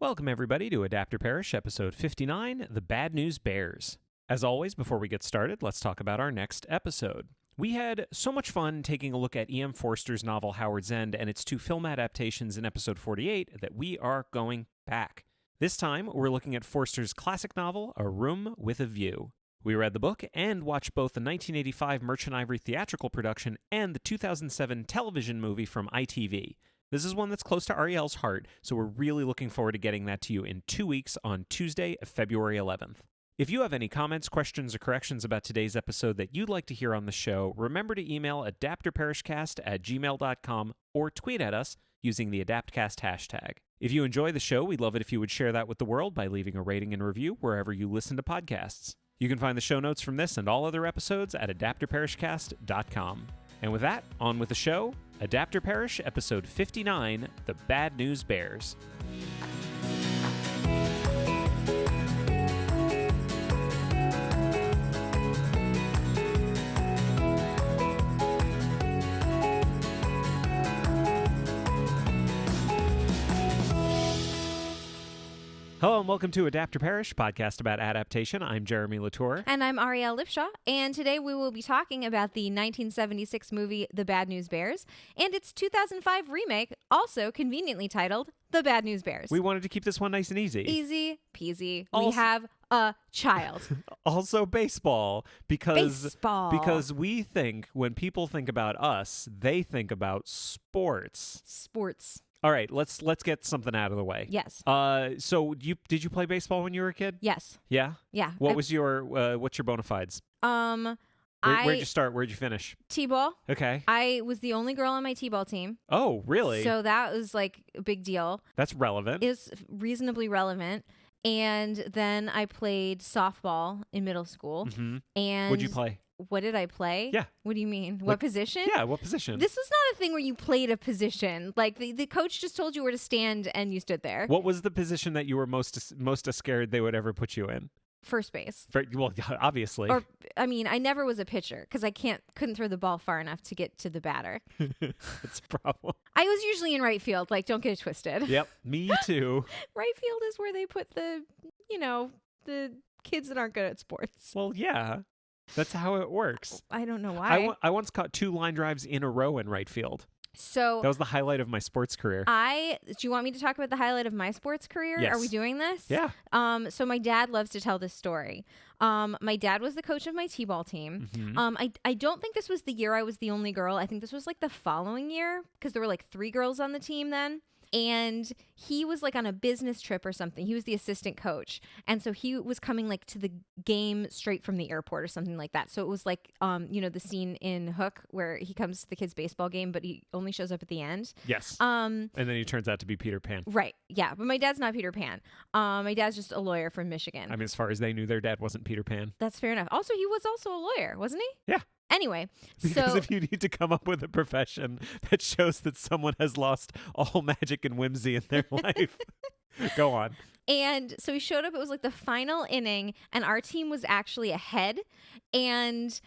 Welcome, everybody, to Adapter Parish, episode 59, The Bad News Bears. As always, before we get started, let's talk about our next episode. We had so much fun taking a look at E.M. Forster's novel Howard's End and its two film adaptations in episode 48 that we are going back. This time, we're looking at Forster's classic novel, A Room with a View. We read the book and watched both the 1985 Merchant Ivory theatrical production and the 2007 television movie from ITV. This is one that's close to Ariel's heart, so we're really looking forward to getting that to you in 2 weeks on Tuesday, February 11th. If you have any comments, questions, or corrections about today's episode that you'd like to hear on the show, remember to email adapterparishcast@gmail.com or tweet at us using the AdaptCast hashtag. If you enjoy the show, we'd love it if you would share that with the world by leaving a rating and review wherever you listen to podcasts. You can find the show notes from this and all other episodes at adapterparishcast.com. And with that, on with the show, Adapter Parish, episode 59, The Bad News Bears. Hello and welcome to Adapter Parish, podcast about adaptation. I'm Jeremy Latour. And I'm Ariel Lipshaw, and today we will be talking about the 1976 movie The Bad News Bears and its 2005 remake, also conveniently titled The Bad News Bears. We wanted to keep this one nice and easy. Easy peasy. Also, we have a child. Also baseball, because we think when people think about us, they think about sports. All right, let's get something out of the way. Yes. So did you play baseball when you were a kid? Yes. Yeah? Yeah. What's your bona fides? Where'd you start? Where'd you finish? T-ball. Okay. I was the only girl on my T-ball team. Oh, really? So that was like a big deal. That's relevant. It was reasonably relevant. And then I played softball in middle school. Mm-hmm. And what'd you play? What did I play? Yeah. What do you mean? What position? Yeah, what position? This was not a thing where you played a position. Like the coach just told you where to stand and you stood there. What was the position that you were most scared they would ever put you in? First base. Well, obviously. Or, I mean, I never was a pitcher because I couldn't throw the ball far enough to get to the batter. That's a problem. I was usually in right field. Like, don't get it twisted. Yep, me too. Right field is where they put the kids that aren't good at sports. Well, yeah. That's how it works. I don't know why. I once caught 2 line drives in a row in right field. So that was the highlight of my sports career. Do you want me to talk about the highlight of my sports career? Yes. Are we doing this? Yeah. So my dad loves to tell this story. My dad was the coach of my T-ball team. Mm-hmm. I don't think this was the year I was the only girl. I think this was like the following year because there were like 3 girls on the team then. And he was like on a business trip or something. He was the assistant coach. And so he was coming like to the game straight from the airport or something like that. So it was like, the scene in Hook where he comes to the kids' baseball game, but he only shows up at the end. Yes. And then he turns out to be Peter Pan. Right. Yeah. But my dad's not Peter Pan. My dad's just a lawyer from Michigan. I mean, as far as they knew, their dad wasn't Peter Pan. That's fair enough. Also, he was also a lawyer, wasn't he? Yeah. Anyway, because if you need to come up with a profession that shows that someone has lost all magic and whimsy in their life, go on. And so he showed up. It was like the final inning, and our team was actually ahead. And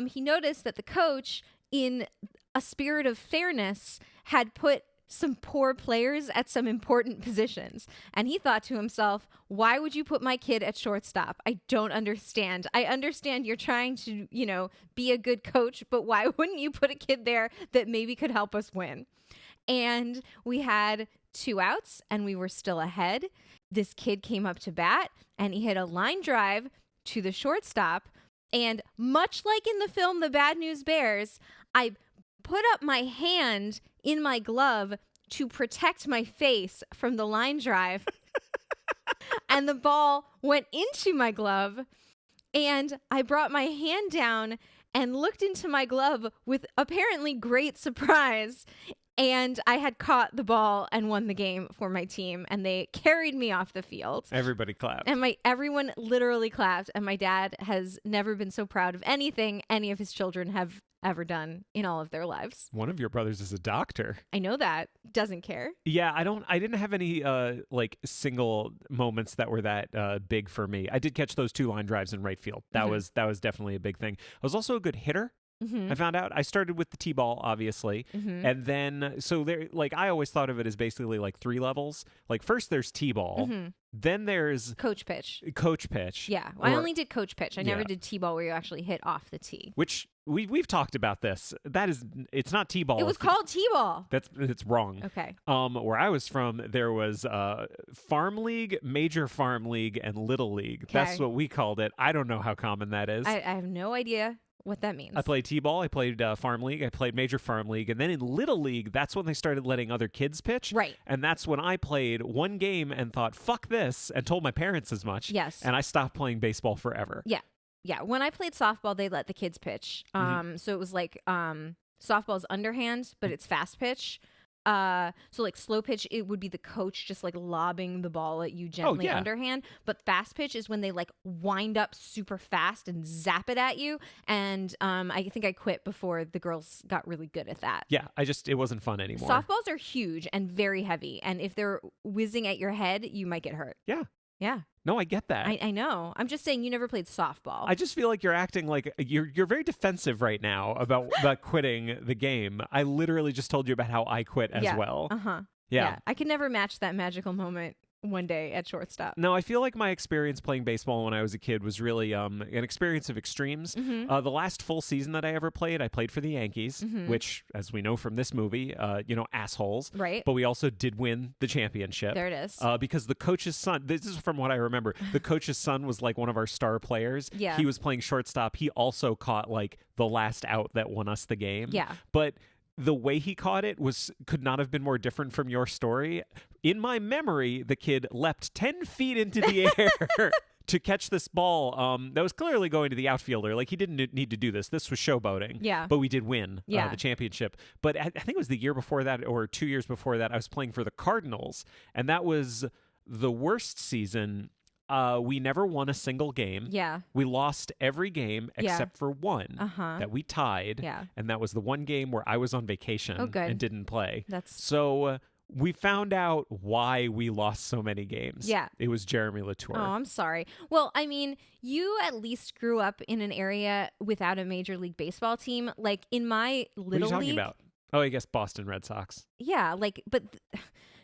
he noticed that the coach, in a spirit of fairness, had put some poor players at some important positions. And he thought to himself, why would you put my kid at shortstop? I don't understand. I understand you're trying to, be a good coach, but why wouldn't you put a kid there that maybe could help us win? And we had 2 outs and we were still ahead. This kid came up to bat and he hit a line drive to the shortstop. And much like in the film The Bad News Bears, I put up my hand in my glove to protect my face from the line drive. And the ball went into my glove. And I brought my hand down and looked into my glove with apparently great surprise. And I had caught the ball and won the game for my team. And they carried me off the field. Everybody clapped. And everyone literally clapped. And my dad has never been so proud of anything any of his children have ever done in all of their lives. One of your brothers is a doctor. I know that. Doesn't care. Yeah, I didn't have any single moments that were that big for me. I did catch those 2 line drives in right field. That was definitely a big thing. I was also a good hitter. Mm-hmm. I found out. I started with the T-ball, obviously. Mm-hmm. And then, so there, like, I always thought of it as basically like 3 levels. Like, first there's T-ball. Mm-hmm. Then there's Coach pitch. coach pitch. Yeah. Well, I only did coach pitch. I never Yeah. did T-ball where you actually hit off the tee. Which we've talked about this. It's not T-ball. It was called T-ball. It's wrong. Okay. Where I was from, there was farm league, major farm league, and little league. That's Okay. what we called it. I don't know how common that is. I have no idea what that means. I played T-ball. I played farm league. I played major farm league, and then in little league, that's when they started letting other kids pitch. Right. And that's when I played one game and thought, "Fuck this," and told my parents as much. Yes. And I stopped playing baseball forever. Yeah. Yeah. When I played softball, they let the kids pitch. So it was like softball's underhand, but it's fast pitch. So like slow pitch, it would be the coach just like lobbing the ball at you gently yeah. underhand. But fast pitch is when they like wind up super fast and zap it at you. And I think I quit before the girls got really good at that. Yeah, it wasn't fun anymore. Softballs are huge and very heavy. And if they're whizzing at your head, you might get hurt. Yeah. Yeah. No, I get that. I know. I'm just saying you never played softball. I just feel like you're acting like you're very defensive right now about quitting the game. I literally just told you about how I quit as well. Uh-huh. Yeah. I could never match that magical moment one day at shortstop. No, I feel like my experience playing baseball when I was a kid was really an experience of extremes. Mm-hmm. The last full season that I ever played, I played for the Yankees, which, as we know from this movie, assholes. Right. But we also did win the championship. There it is. Because the coach's son, this is from what I remember, the coach's son was like one of our star players. Yeah. He was playing shortstop. He also caught like the last out that won us the game. Yeah. But the way he caught it could not have been more different from your story. In my memory, the kid leapt 10 feet into the air to catch this ball that was clearly going to the outfielder. Like, he didn't need to do this. This was showboating. Yeah. But we did win Yeah. the championship. But I think it was the year before that or 2 years before that, I was playing for the Cardinals. And that was the worst season. We never won a single game. Yeah. We lost every game Yeah. except for one Uh-huh. that we tied. Yeah. And that was the one game where I was on vacation Oh, good. and didn't play. That's So we found out why we lost so many games. Yeah. It was Jeremy Latour. Oh, I'm sorry. Well, I mean, you at least grew up in an area without a Major League Baseball team. Like in my what are little you talking league. about? Oh, I guess Boston Red Sox. Yeah, like, but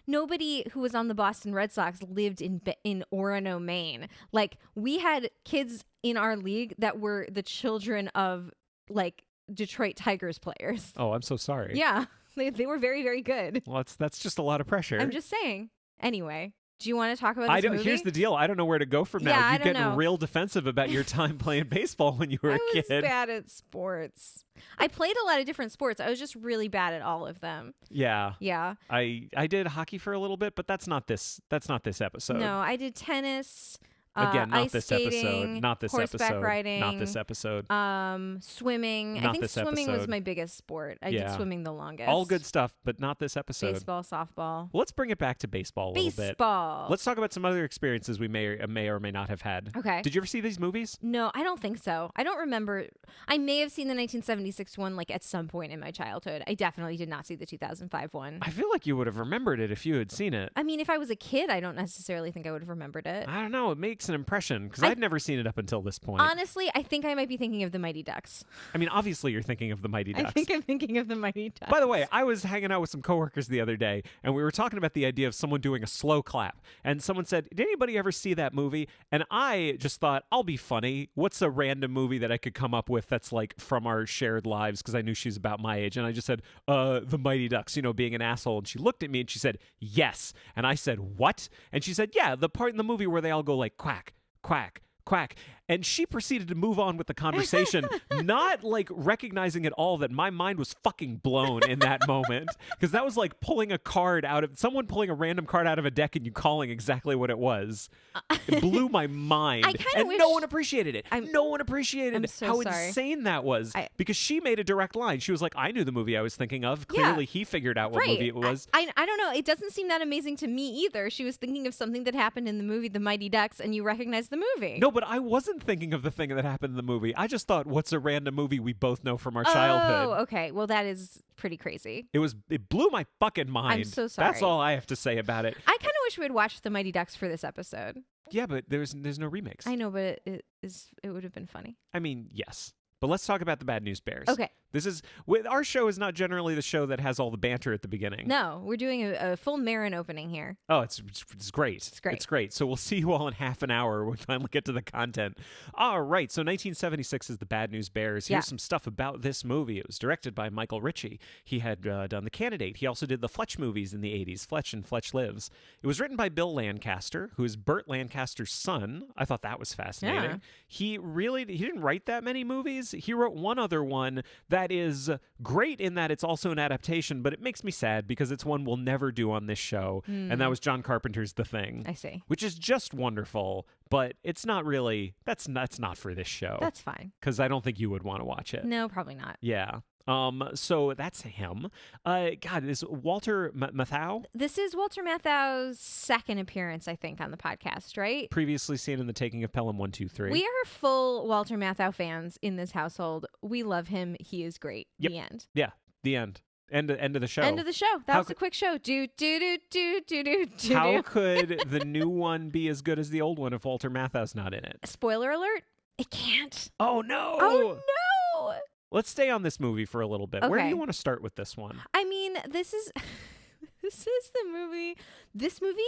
nobody who was on the Boston Red Sox lived in Orono, Maine. Like, we had kids in our league that were the children of like Detroit Tigers players. Oh, I'm so sorry. Yeah, they were very, very good. Well, that's just a lot of pressure. I'm just saying. Anyway, do you want to talk about I this don't. movie? Here's the deal. I don't know where to go from Yeah, now. I You're don't getting know. real defensive about your time playing baseball when you were I a was kid. bad at sports. I played a lot of different sports. I was just really bad at all of them. Yeah. Yeah. I did hockey for a little bit, but that's not this episode. No, I did tennis. Again, not ice this skating, episode. Not this horseback episode. riding, Not this episode. Swimming. I Not think this swimming was episode. my biggest sport. I did Yeah. swimming the longest. All good stuff, but not this episode. Baseball, softball. Well, let's bring it back to baseball a little bit. Baseball. Let's talk about some other experiences we may or may not have had. Okay. Did you ever see these movies? No, I don't think so. I don't remember. I may have seen the 1976 one like at some point in my childhood. I definitely did not see the 2005 one. I feel like you would have remembered it if you had seen it. I mean, if I was a kid, I don't necessarily think I would have remembered it. I don't know. It makes an impression because I- I'd never seen it up until this point. Honestly, I think I might be thinking of the Mighty Ducks. I mean, obviously you're thinking of the Mighty Ducks. I think I'm thinking of the Mighty Ducks. By the way, I was hanging out with some coworkers the other day, and we were talking about the idea of someone doing a slow clap. And someone said, "Did anybody ever see that movie?" And I just thought, I'll be funny. What's a random movie that I could come up with that's like from our shared lives? Because I knew she's about my age. And I just said, The Mighty Ducks, being an asshole. And she looked at me and she said, "Yes." And I said, "What?" And she said, "Yeah, the part in the movie where they all go like quack, quack, quack." And she proceeded to move on with the conversation, not like recognizing at all that my mind was fucking blown in that moment. Because that was like someone pulling a random card out of a deck and you calling exactly what it was. It blew my mind. I kinda and wish- no one appreciated it. No one I'm appreciated so how sorry. insane that was. Because she made a direct line. She was like, "I knew the movie I was thinking of." Yeah. Clearly he figured out what movie it was. I don't know. It doesn't seem that amazing to me either. She was thinking of something that happened in the movie The Mighty Ducks, and you recognize the movie. No, but I wasn't thinking of the thing that happened in the movie. I just thought, what's a random movie we both know from our childhood? Oh, okay. Well, that is pretty crazy. It blew my fucking mind. so sorry. That's all I have to say about it. I kind of wish we had watched The Mighty Ducks for this episode. Yeah, but there's no remakes. I know, but it would have been funny. I mean, yes. But let's talk about the Bad News Bears. Okay. Our show is not generally the show that has all the banter at the beginning. No, we're doing a full Marin opening here. Oh, it's great. It's great. It's great. So we'll see you all in half an hour when we finally get to the content. All right. So 1976 is the Bad News Bears. Here's some stuff about this movie. It was directed by Michael Ritchie. He had done The Candidate. He also did the Fletch movies in the 80s, Fletch and Fletch Lives. It was written by Bill Lancaster, who is Burt Lancaster's son. I thought that was fascinating. Yeah. He didn't write that many movies. He wrote one other one that is great in that it's also an adaptation, but it makes me sad because it's one we'll never do on this show, and that was John Carpenter's The Thing. I see. Which is just wonderful, but it's not really, that's not for this show. That's fine. Because I don't think you would want to watch it. No, probably not. Yeah. So that's him. God, is Walter Matthau? This is Walter Matthau's second appearance, I think, on the podcast, right? Previously seen in The Taking of Pelham 1, 2, 3. We are full Walter Matthau fans in this household. We love him. He is great. Yep. The end. Yeah, the end. End of the show. End of the show. That was a quick show. How could the new one be as good as the old one if Walter Matthau's not in it? Spoiler alert, it can't. Oh, no. Oh, no. Let's stay on this movie for a little bit. Where do Okay. you want to start with this one? I mean, this is the movie. This movie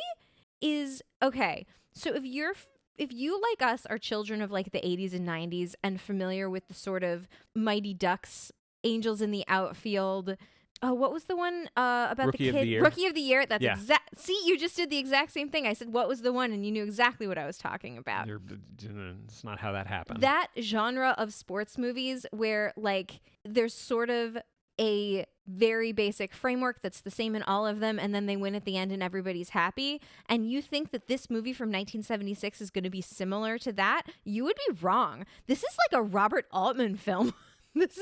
is okay. So if you like us are children of like the 80s and 90s and familiar with the sort of Mighty Ducks, Angels in the Outfield. Oh, what was the one about Rookie the of kid? the Year. Rookie of the Year. That's Yeah. exact. See, you just did the exact same thing. I said, what was the one? And you knew exactly what I was talking about. It's not how that happened. That genre of sports movies where like there's sort of a very basic framework that's the same in all of them, and then they win at the end and everybody's happy, and you think that this movie from 1976 is going to be similar to that, you would be wrong. This is like a Robert Altman film. It's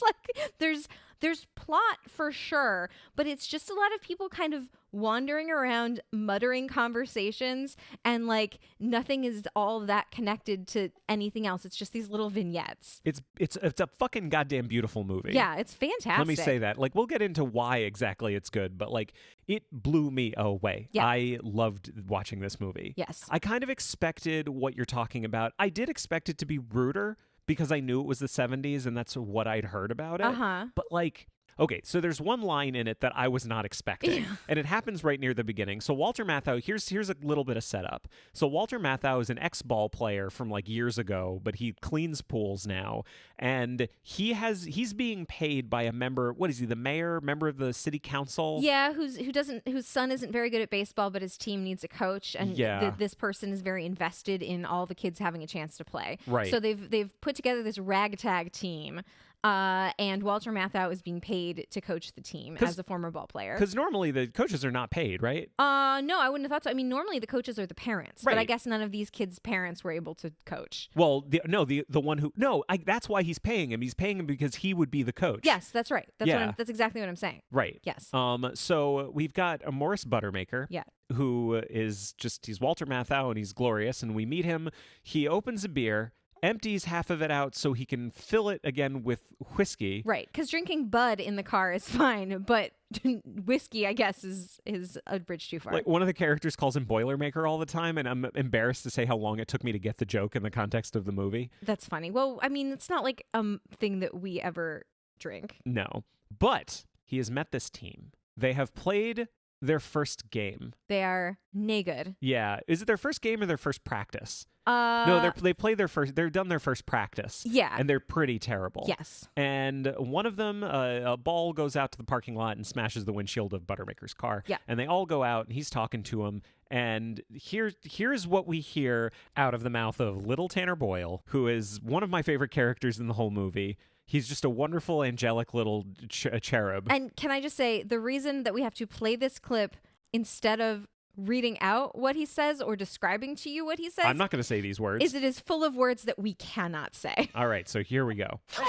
like there's plot for sure, but it's just a lot of people kind of wandering around muttering conversations, and like nothing is all that connected to anything else. It's just these little vignettes. It's a fucking goddamn beautiful movie. Yeah, it's fantastic. Let me say that. Like, we'll get into why exactly it's good, but like it blew me away. Yeah. I loved watching this movie. Yes. I kind of expected what you're talking about. I did expect it to be ruder because I knew it was the 70s and that's what I'd heard about it. Uh-huh. But like, okay, so there's one line in it that I was not expecting, and it happens right near the beginning. So Walter Matthau, here's a little bit of setup. So Walter Matthau is an ex-ball player from like years ago, but he cleans pools now, and he's being paid by a member. What is he? The mayor, member of the city council? Yeah, whose son isn't very good at baseball, but his team needs a coach, and this person is very invested in all the kids having a chance to play. Right. So they've put together this ragtag team. And Walter Matthau is being paid to coach the team as a former ball player. Because normally the coaches are not paid, right? No, I wouldn't have thought so. I mean, normally the coaches are the parents, but I Right. guess none of these kids' parents were able to coach. Well, the one who that's why he's paying him. He's paying him because he would be the coach. Yes, that's right. That's Yeah. that's exactly what I'm saying. Right. Yes. So we've got a Morris Buttermaker. Yeah. Who is he's Walter Matthau and he's glorious, and we meet him. He opens a beer, empties half of it out so he can fill it again with whiskey. Right, because drinking Bud in the car is fine, but whiskey, I guess, is a bridge too far. Like, one of the characters calls him Boilermaker all the time, and I'm embarrassed to say how long it took me to get the joke in the context of the movie. That's funny. Well, I mean, it's not like a thing that we ever drink. No. But he has met this team. They have played their first game. They are nay good. Yeah. Is it their first game or their first practice? No, they've done their first practice. Yeah. And they're pretty terrible. Yes. And one of them, a ball goes out to the parking lot and smashes the windshield of Buttermaker's car. Yeah. And they all go out and he's talking to them. And here's what we hear out of the mouth of little Tanner Boyle, who is one of my favorite characters in the whole movie. He's just a wonderful, angelic little cherub. And can I just say, the reason that we have to play this clip instead of reading out what he says or describing to you what he says I'm not going to say these words. is it is full of words that we cannot say. All right, so here we go. You're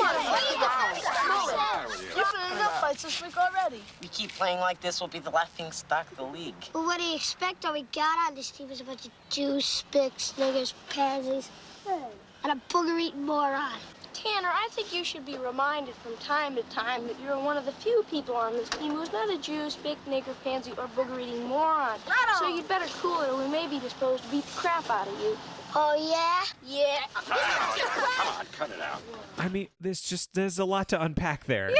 putting up fights this week already. We keep playing like this, we'll be the laughing stock of the league. Well, what do you expect? All we got on this team is a bunch of Jews, spicks, niggers, pansies, and a booger-eating moron. Tanner, I think you should be reminded from time to time that you're one of the few people on this team who's not a Jew, big nigger, pansy, or booger-eating moron. So you'd better cool it or we may be disposed to beat the crap out of you. Oh, yeah? Yeah. Come on, cut it out. I mean, there's a lot to unpack there.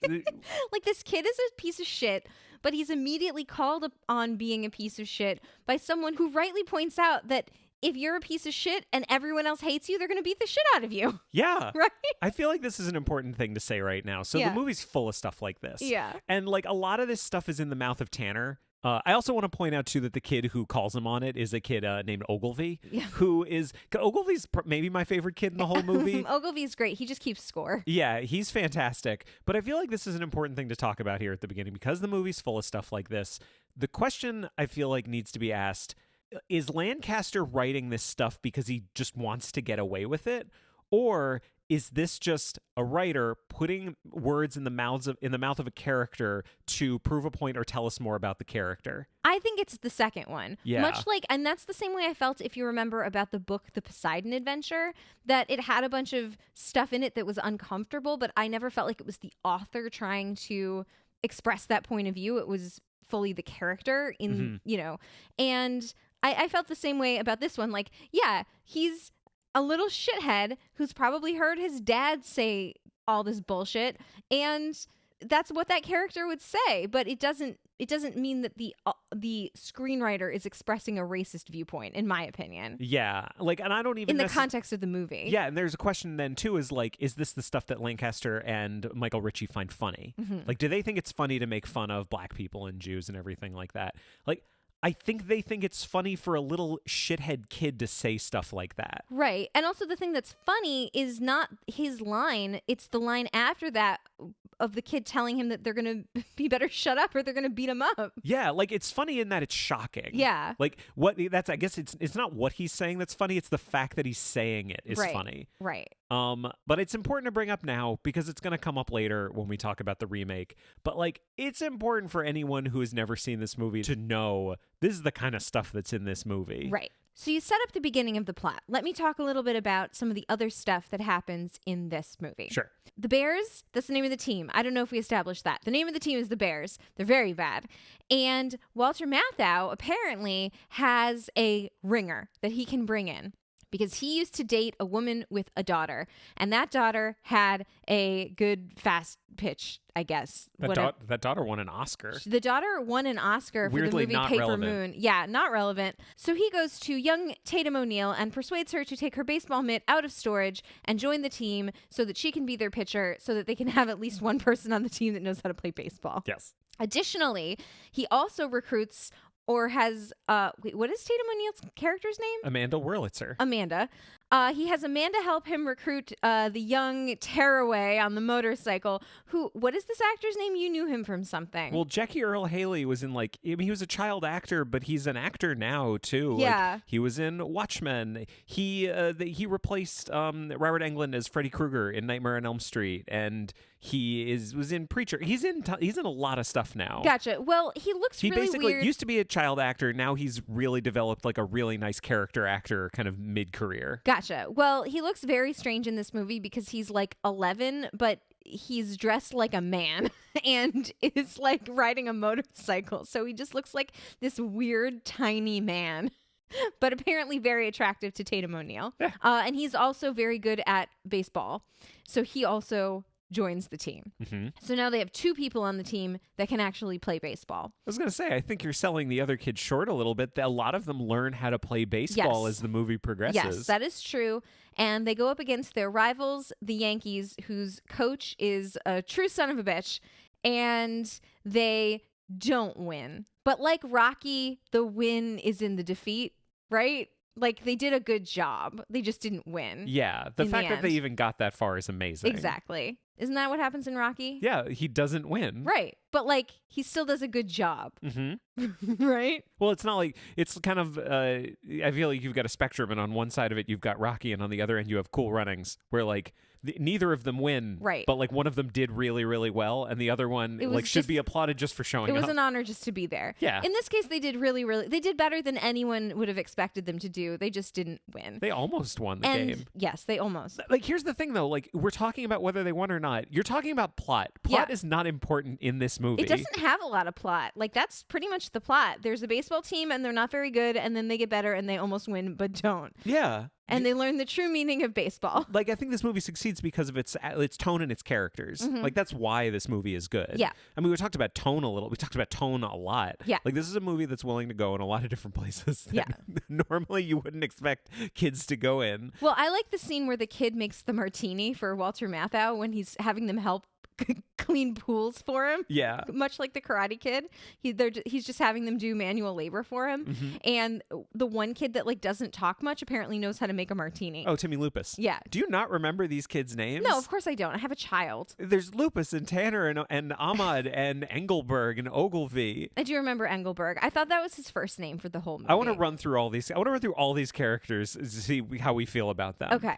Like, this kid is a piece of shit, but he's immediately called on being a piece of shit by someone who rightly points out that if you're a piece of shit and everyone else hates you, they're going to beat the shit out of you. Yeah. Right? I feel like this is an important thing to say right now. So Yeah. the movie's full of stuff like this. Yeah. And like a lot of this stuff is in the mouth of Tanner. I also want to point out, too, that the kid who calls him on it is a kid named Ogilvy, who is... Ogilvy's maybe my favorite kid in the whole movie. Ogilvy's great. He just keeps score. Yeah, he's fantastic. But I feel like this is an important thing to talk about here at the beginning because the movie's full of stuff like this. The question I feel like needs to be asked, is Lancaster writing this stuff because he just wants to get away with it? Or is this just a writer putting words in the mouth of a character to prove a point or tell us more about the character? I think it's the second one. Yeah. Much like, and that's the same way I felt, if you remember, about the book The Poseidon Adventure, that it had a bunch of stuff in it that was uncomfortable, but I never felt like it was the author trying to express that point of view. It was fully the character in, and I felt the same way about this one. Like, yeah, he's a little shithead who's probably heard his dad say all this bullshit, and that's what that character would say, but it doesn't mean that the screenwriter is expressing a racist viewpoint, in my opinion. Yeah, like, and I don't even in the context of the movie. Yeah, and there's a question then too: is like, is this the stuff that Lancaster and Michael Ritchie find funny? Like, do they think it's funny to make fun of black people and Jews and everything like that? Like, I think they think it's funny for a little shithead kid to say stuff like that. Right. And also the thing that's funny is not his line, it's the line after that of the kid telling him that they're going to be better shut up or they're going to beat him up. Yeah, like it's funny in that it's shocking. Yeah. Like I guess it's not what he's saying that's funny, it's the fact that he's saying it is funny. Right. But it's important to bring up now because it's going to come up later when we talk about the remake. But like, it's important for anyone who has never seen this movie to know this is the kind of stuff that's in this movie. Right. So you set up the beginning of the plot. Let me talk a little bit about some of the other stuff that happens in this movie. Sure. The Bears, that's the name of the team. I don't know if we established that. The name of the team is the Bears. They're very bad. And Walter Matthau apparently has a ringer that he can bring in, because he used to date a woman with a daughter, and that daughter had a good fast pitch, I guess. That daughter won an Oscar. The daughter won an Oscar for the movie Paper relevant. Moon. Yeah, not relevant. So he goes to young Tatum O'Neal and persuades her to take her baseball mitt out of storage and join the team so that she can be their pitcher, so that they can have at least one person on the team that knows how to play baseball. Yes. Additionally, he also recruits or has, what is Tatum O'Neal's character's name? Amanda Wurlitzer. Amanda. He has Amanda help him recruit the young tearaway on the motorcycle. What is this actor's name? You knew him from something. Well, Jackie Earle Haley was in he was a child actor, but he's an actor now too. Yeah. Like, he was in Watchmen. He replaced Robert Englund as Freddy Krueger in Nightmare on Elm Street, and he was in Preacher. He's in a lot of stuff now. Gotcha. Well, he looks He really basically weird. used to be a child actor. Now he's really developed like a really nice character actor kind of mid-career. Gotcha. Well, he looks very strange in this movie because he's like 11, but he's dressed like a man and is like riding a motorcycle. So he just looks like this weird, tiny man, but apparently very attractive to Tatum O'Neal. Yeah. And he's also very good at baseball. So he also joins the team. Mm-hmm. So now they have two people on the team that can actually play baseball. I was going to say, I think you're selling the other kids short a little bit. A lot of them learn how to play baseball Yes. as the movie progresses. Yes, that is true. And they go up against their rivals, the Yankees, whose coach is a true son of a bitch, and they don't win. But like Rocky, the win is in the defeat, right? Like, they did a good job. They just didn't win. Yeah, the in fact the that they end. even got that far is amazing. Exactly. Isn't that what happens in Rocky? Yeah, he doesn't win. Right. But like he still does a good job. Mm-hmm. Right? Well, it's not like it's kind of. I feel like you've got a spectrum, and on one side of it you've got Rocky, and on the other end you have Cool Runnings, where like neither of them win. Right. But like one of them did really, really well, and the other one It was like should just- be applauded just for showing It was up. an honor just to be there. Yeah. In this case, they did they did better than anyone would have expected them to do. They just didn't win. They almost won the and game. yes, they almost. Like, here's the thing, though. Like, we're talking about whether they won or not. You're talking about plot. Plot Yeah. is not important in this movie. It doesn't have a lot of plot. Like that's pretty much the plot. There's a baseball team and they're not very good, and then they get better and they almost win but don't. Yeah. And they learn the true meaning of baseball. Like, I think this movie succeeds because of its tone and its characters. Like, that's why this movie is good. Mm-hmm. Yeah. I mean, we talked about tone a little. We talked about tone a lot. Yeah. Like, this is a movie that's willing to go in a lot of different places that Yeah. normally you wouldn't expect kids to go in. Well, I like the scene where the kid makes the martini for Walter Matthau when he's having them help clean pools for him. Yeah. Much like the Karate Kid, he's just having them do manual labor for him. And the one kid that like doesn't talk much apparently knows how to make a martini. Oh, Timmy Lupus. Yeah. Do you not remember these kids' names? No, of course I don't. I have a child. There's Lupus and Tanner and Ahmad and Engelberg and Ogilvy. I do remember Engelberg. I thought that was his first name for the whole movie. I want to run through all these. I want to run through all these characters to see how we feel about them. Okay.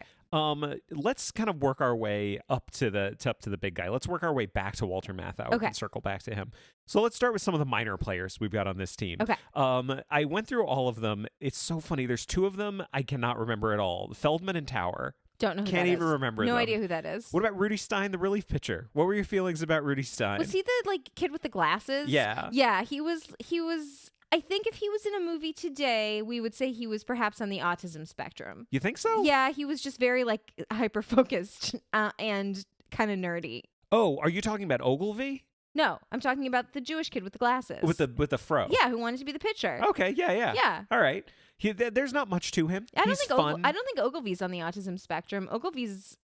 Let's kind of work our way up to the big guy. Let's work our way back to Walter Matthau. Okay. We can circle back to him. So let's start with some of the minor players we've got on this team. Okay. I went through all of them. It's so funny. There's two of them I cannot remember at all. Feldman and Tower. Don't know who Can't that even is. remember No them. idea who that is. What about Rudy Stein, the relief pitcher? What were your feelings about Rudy Stein? Was he the like kid with the glasses? Yeah. Yeah, he was I think if he was in a movie today, we would say he was perhaps on the autism spectrum. You think so? Yeah, he was just very like hyper focused and kind of nerdy. Oh, are you talking about Ogilvy No, I'm talking about the Jewish kid with the glasses. with the fro? Yeah, who wanted to be the pitcher. Okay. Yeah. Yeah. All right. There's not much to him. I don't He's think fun. I don't think Ogilvy's on the autism spectrum. Ogilvy's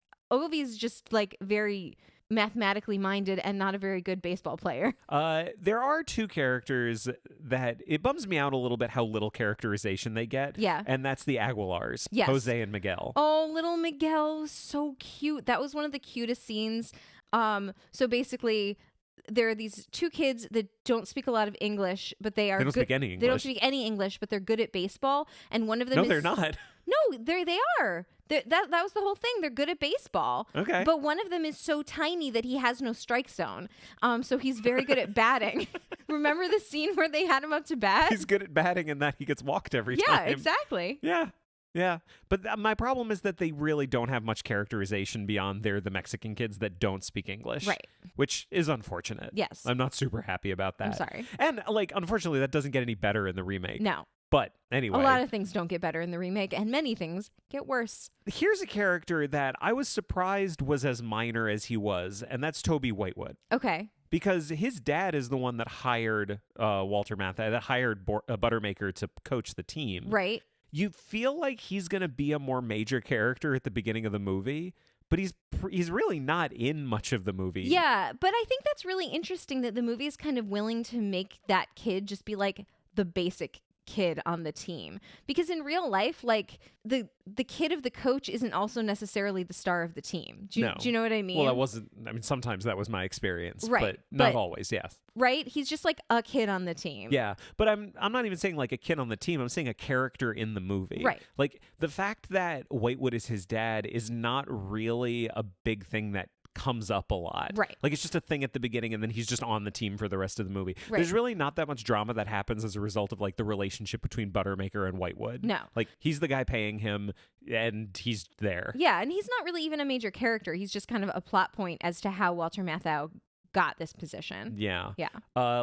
just like very mathematically minded and not a very good baseball player. There are two characters that it bums me out a little bit how little characterization they get. Yeah. And that's the Aguilars, Yes. Jose and Miguel. Oh, little Miguel was so cute. That was one of the cutest scenes. So basically, there are these two kids that don't speak a lot of English, but they are They don't good. speak any They don't English. speak any English, but they're good at baseball. And one of them No, is they're not. No, they are. That was the whole thing. They're good at baseball. Okay. But one of them is so tiny that he has no strike zone. So he's very good at batting. Remember the scene where they had him up to bat? He's good at batting and that he gets walked every yeah, time. exactly. Yeah. Yeah. But my problem is that they really don't have much characterization beyond they're the Mexican kids that don't speak English. Right. Which is unfortunate. Yes. I'm not super happy about that. I'm sorry. And like, unfortunately, that doesn't get any better in the remake. No. But anyway. A lot of things don't get better in the remake, and many things get worse. Here's a character that I was surprised was as minor as he was, and that's Toby Whitewood. Okay. Because his dad is the one that hired Walter Matthau, that hired Buttermaker to coach the team. Right. You feel like he's going to be a more major character at the beginning of the movie, but he's really not in much of the movie. Yeah, but I think that's really interesting that the movie is kind of willing to make that kid just be like the basic kid on the team, because in real life, like the kid of the coach isn't also necessarily the star of the team. Do you know what I mean? Well, that wasn't. I mean, sometimes that was my experience, Right, but not but- always. Yes. Right? He's just like a kid on the team. Yeah, but I'm not even saying like a kid on the team. I'm saying a character in the movie. Right. Like the fact that Whitewood is his dad is not really a big thing that comes up a lot. Right. Like it's just a thing at the beginning and then he's just on the team for the rest of the movie. Right. There's really not that much drama that happens as a result of like the relationship between Buttermaker and Whitewood. No. Like he's the guy paying him and he's there. Yeah, and he's not really even a major character. He's just kind of a plot point as to how Walter Matthau got this position. Yeah. Yeah.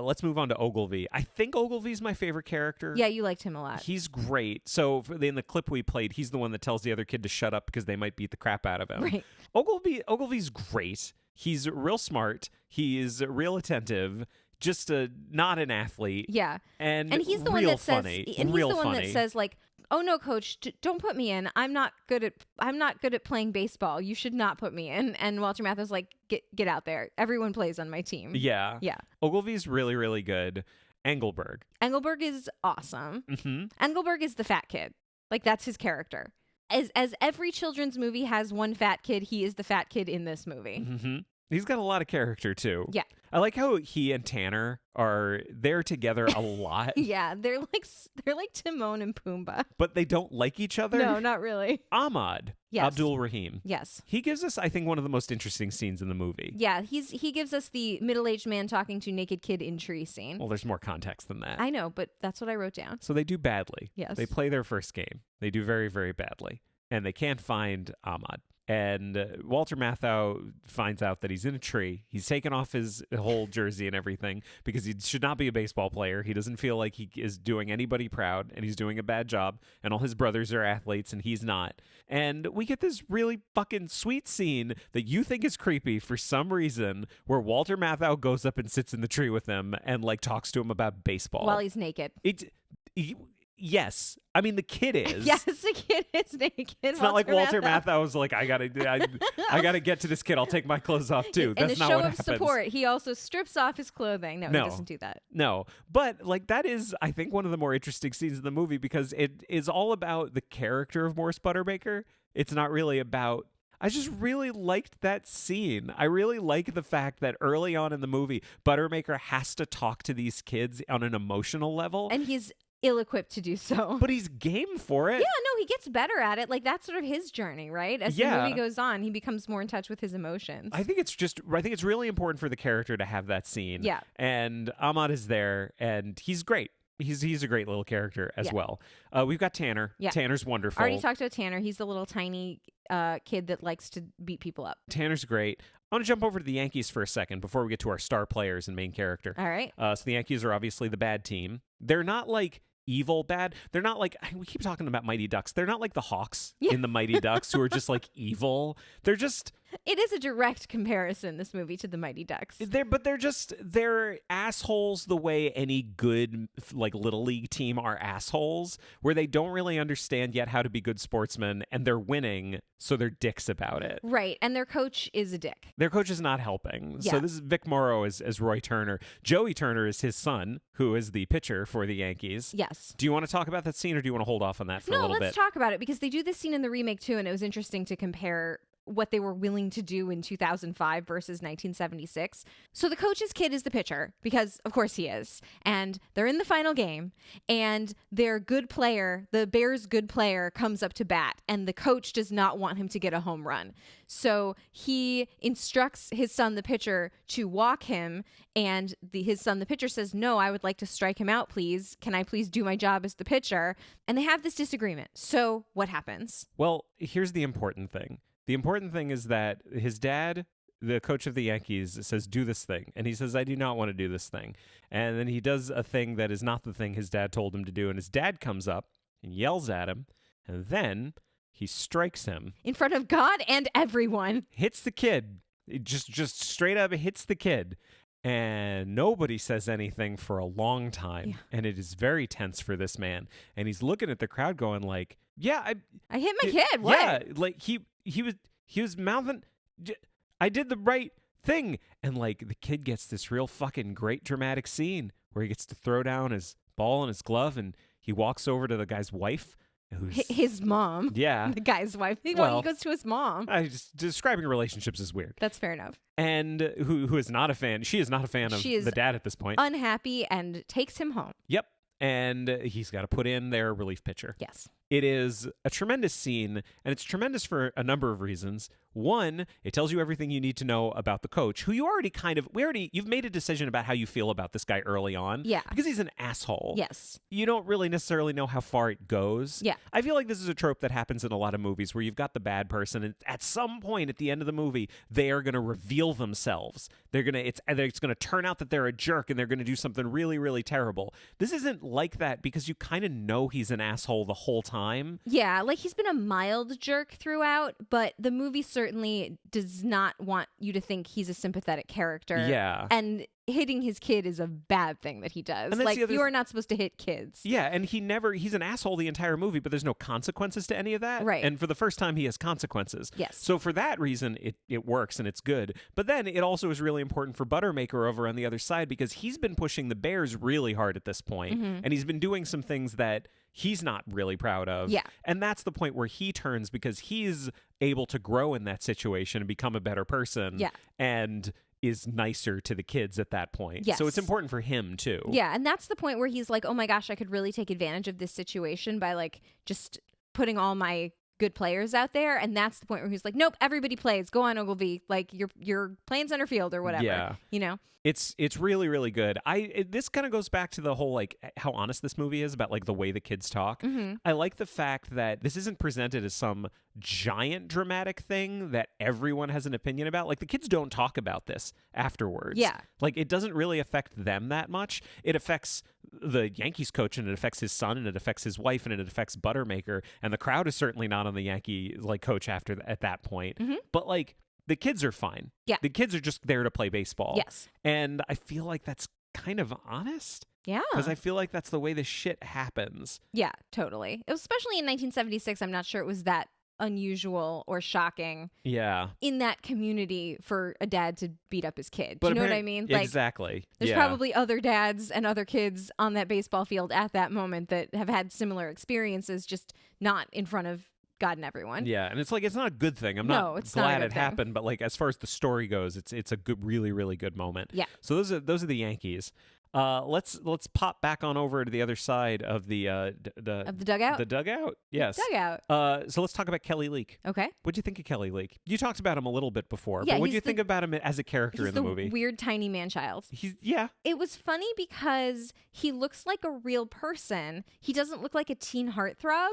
Let's move on to Ogilvy. I think Ogilvy's my favorite character. Yeah, you liked him a lot. He's great. So in the clip we played, he's the one that tells the other kid to shut up because they might beat the crap out of him. Right. Ogilvy's great. He's real smart. He is real attentive. Just not an athlete. Yeah. And he's the real one that funny. says, and he's real the one funny. that says like, "Oh no, coach, don't put me in. I'm not good at playing baseball. You should not put me in." And Walter Matthau's like, "Get out there. Everyone plays on my team." Yeah. Yeah. Ogilvy's really, really good. Engelberg. Engelberg is awesome. Mm-hmm. Engelberg is the fat kid. Like that's his character. As every children's movie has one fat kid, he is the fat kid in this movie. Mm-hmm. He's got a lot of character, too. Yeah. I like how he and Tanner are there together a lot, Yeah, they're like Timon and Pumbaa. but they don't like each other. No, not really. Ahmad, Yes. Abdul Rahim. Yes. He gives us, I think, one of the most interesting scenes in the movie. Yeah, he gives us the middle-aged man talking to naked kid in tree scene. Well, there's more context than that. I know, but that's what I wrote down. So they do badly. Yes. They play their first game. They do very, very badly. And they can't find Ahmad. And Walter Matthau finds out that he's in a tree. He's taken off his whole jersey and everything because he should not be a baseball player. He doesn't feel like he is doing anybody proud, and he's doing a bad job. And all his brothers are athletes, and he's not. And we get this really fucking sweet scene that you think is creepy for some reason, where Walter Matthau goes up and sits in the tree with him and like talks to him about baseball While he's naked. Yes. I mean, the kid is. Yes, the kid is naked. It's not like Walter Matthau was like, I gotta get to this kid. I'll take my clothes off too. In That's a not show what of happens. support, he also strips off his clothing. No, No. he doesn't do that. No, but like that is, I think, one of the more interesting scenes in the movie because it is all about the character of Morse Buttermaker. It's not really about. I just really liked that scene. I really like the fact that early on in the movie, Buttermaker has to talk to these kids on an emotional level. And he's ill-equipped to do so. But he's game for it. Yeah, no, he gets better at it. Like that's sort of his journey, right? As the movie goes on, he becomes more in touch with his emotions. I think it's really important for the character to have that scene. Yeah. And Ahmad is there, and he's great. He's a great little character as well. We've got Tanner. Yeah. Tanner's wonderful. Already talked about Tanner. He's the little tiny kid that likes to beat people up. Tanner's great. I want to jump over to the Yankees for a second before we get to our star players and main character. All right. So the Yankees are obviously the bad team. They're not like evil bad. They're not like, we keep talking about Mighty Ducks. They're not like the Hawks in the Mighty Ducks who are just like evil. They're just... It is a direct comparison, this movie, to the Mighty Ducks. They're assholes the way any good like little league team are assholes, where they don't really understand yet how to be good sportsmen, and they're winning, so they're dicks about it. Right, and their coach is a dick. Their coach is not helping. Yeah. So this is Vic Morrow as Roy Turner. Joey Turner is his son, who is the pitcher for the Yankees. Yes. Do you want to talk about that scene, or do you want to hold off on that for a little bit? No, let's talk about it, because they do this scene in the remake too, and it was interesting to compare what they were willing to do in 2005 versus 1976. So the coach's kid is the pitcher, because of course he is. And they're in the final game, and their good player, the Bears' good player, comes up to bat, and the coach does not want him to get a home run. So he instructs his son, the pitcher, to walk him, and his son, the pitcher, says, "No, I would like to strike him out, please. Can I please do my job as the pitcher?" And they have this disagreement. So what happens? Well, here's the important thing. The important thing is that his dad, the coach of the Yankees, says, do this thing. And he says, I do not want to do this thing. And then he does a thing that is not the thing his dad told him to do. And his dad comes up and yells at him. And then he strikes him. In front of God and everyone. Hits the kid. It just straight up hits the kid. And nobody says anything for a long time. Yeah. And it is very tense for this man. And he's looking at the crowd going like, yeah, I hit my kid. What? Yeah, like he was mouthing, I did the right thing. And like the kid gets this real fucking great dramatic scene where he gets to throw down his ball and his glove, and he walks over to the guy's wife. Who's, his mom. Yeah. The guy's wife. He goes to his mom. Describing relationships is weird. That's fair enough. And who is not a fan. She is not a fan of the dad at this point. Unhappy and takes him home. Yep. And he's got to put in their relief pitcher. Yes. It is a tremendous scene, and it's tremendous for a number of reasons. One, it tells you everything you need to know about the coach, who you've made a decision about how you feel about this guy early on. Yeah. Because he's an asshole. Yes. You don't really necessarily know how far it goes. Yeah. I feel like this is a trope that happens in a lot of movies where you've got the bad person, and at some point at the end of the movie, they are going to reveal themselves. It's going to turn out that they're a jerk, and they're going to do something really, really terrible. This isn't like that because you kind of know he's an asshole the whole time. Yeah, like he's been a mild jerk throughout, but the movie certainly does not want you to think he's a sympathetic character. Yeah. And hitting his kid is a bad thing that he does. Like, you are not supposed to hit kids. Yeah, and he's an asshole the entire movie, but there's no consequences to any of that. Right. And for the first time, he has consequences. Yes. So for that reason, it works and it's good. But then it also is really important for Buttermaker over on the other side, because he's been pushing the Bears really hard at this point, and he's been doing some things that he's not really proud of. Yeah. And that's the point where he turns because he's able to grow in that situation and become a better person. Yeah. And is nicer to the kids at that point. Yes. So it's important for him too. Yeah, and that's the point where he's like, oh my gosh, I could really take advantage of this situation by like just putting all my good players out there. And that's the point where he's like, nope, everybody plays. Go on, Ogilvy. Like you're playing center field or whatever. Yeah. You know? It's really, really good. This kind of goes back to the whole like how honest this movie is about like the way the kids talk. Mm-hmm. I like the fact that this isn't presented as some giant dramatic thing that everyone has an opinion about. Like the kids don't talk about this afterwards. Yeah. Like it doesn't really affect them that much. It affects the Yankees coach and it affects his son and it affects his wife and it affects Buttermaker, and the crowd is certainly not on the Yankee like coach at that point. Mm-hmm. But like the kids are fine. Yeah. The kids are just there to play baseball. Yes. And I feel like that's kind of honest. Yeah. Because I feel like that's the way this shit happens. Yeah, totally. It was especially in 1976. I'm not sure it was that unusual or shocking Yeah. in that community for a dad to beat up his kid. Do you know what I mean? Like, exactly. there's Yeah. probably other dads and other kids on that baseball field at that moment that have had similar experiences, just not in front of God and everyone. Yeah, and it's like it's not a good thing. I'm No, not it's not a glad good it thing. happened, but like as far as the story goes, it's a good, really, really good moment. Yeah. So those are the Yankees. Let's pop back on over to the other side of the Of the dugout? The dugout. Yes. Dugout. So let's talk about Kelly Leak. Okay. What'd you think of Kelly Leak? You talked about him a little bit before, Yeah, but what do he's you think about him as a character He's in the movie? weird tiny man-child. Yeah. It was funny because he looks like a real person. He doesn't look like a teen heartthrob,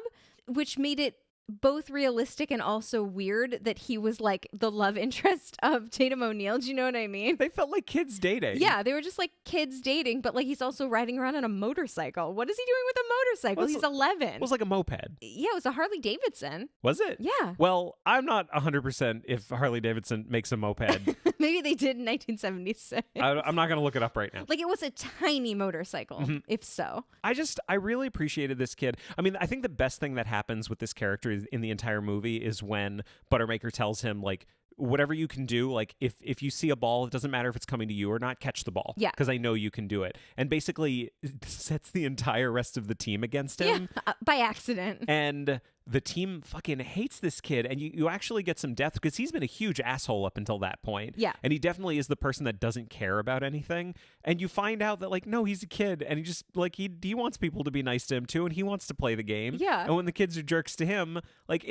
which made it both realistic and also weird that he was like the love interest of Tatum O'Neal. Do you know what I mean? They felt like kids dating. Yeah, they were just like kids dating, but like he's also riding around on a motorcycle. What is he doing with a motorcycle? Well, He's 11. It was like a moped. Yeah, it was a Harley Davidson. Was it? Yeah. Well, I'm not 100% if Harley Davidson makes a moped. Maybe they did in 1976. I'm not going to look it up right now. Like it was a tiny motorcycle, Mm-hmm. if so. I really appreciated this kid. I mean, I think the best thing that happens with this character in the entire movie is when Buttermaker tells him, like, whatever you can do, like, if you see a ball, it doesn't matter if it's coming to you or not, catch the ball. Yeah. Because I know you can do it. And basically sets the entire rest of the team against him. Yeah, by accident. And the team fucking hates this kid, and you actually get some depth because he's been a huge asshole up until that point. Yeah. And he definitely is the person that doesn't care about anything. And you find out that, like, no, he's a kid, and he just, like, he wants people to be nice to him too, and he wants to play the game. Yeah. And when the kids are jerks to him, like,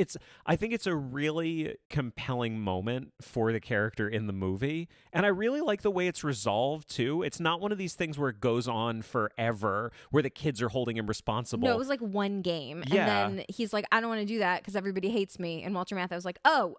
I think it's a really compelling moment for the character in the movie. And I really like the way it's resolved too. It's not one of these things where it goes on forever, where the kids are holding him responsible. No, it was like one game. Yeah. And then he's like, I don't want to do that because everybody hates me. And Walter Matthau was like, oh,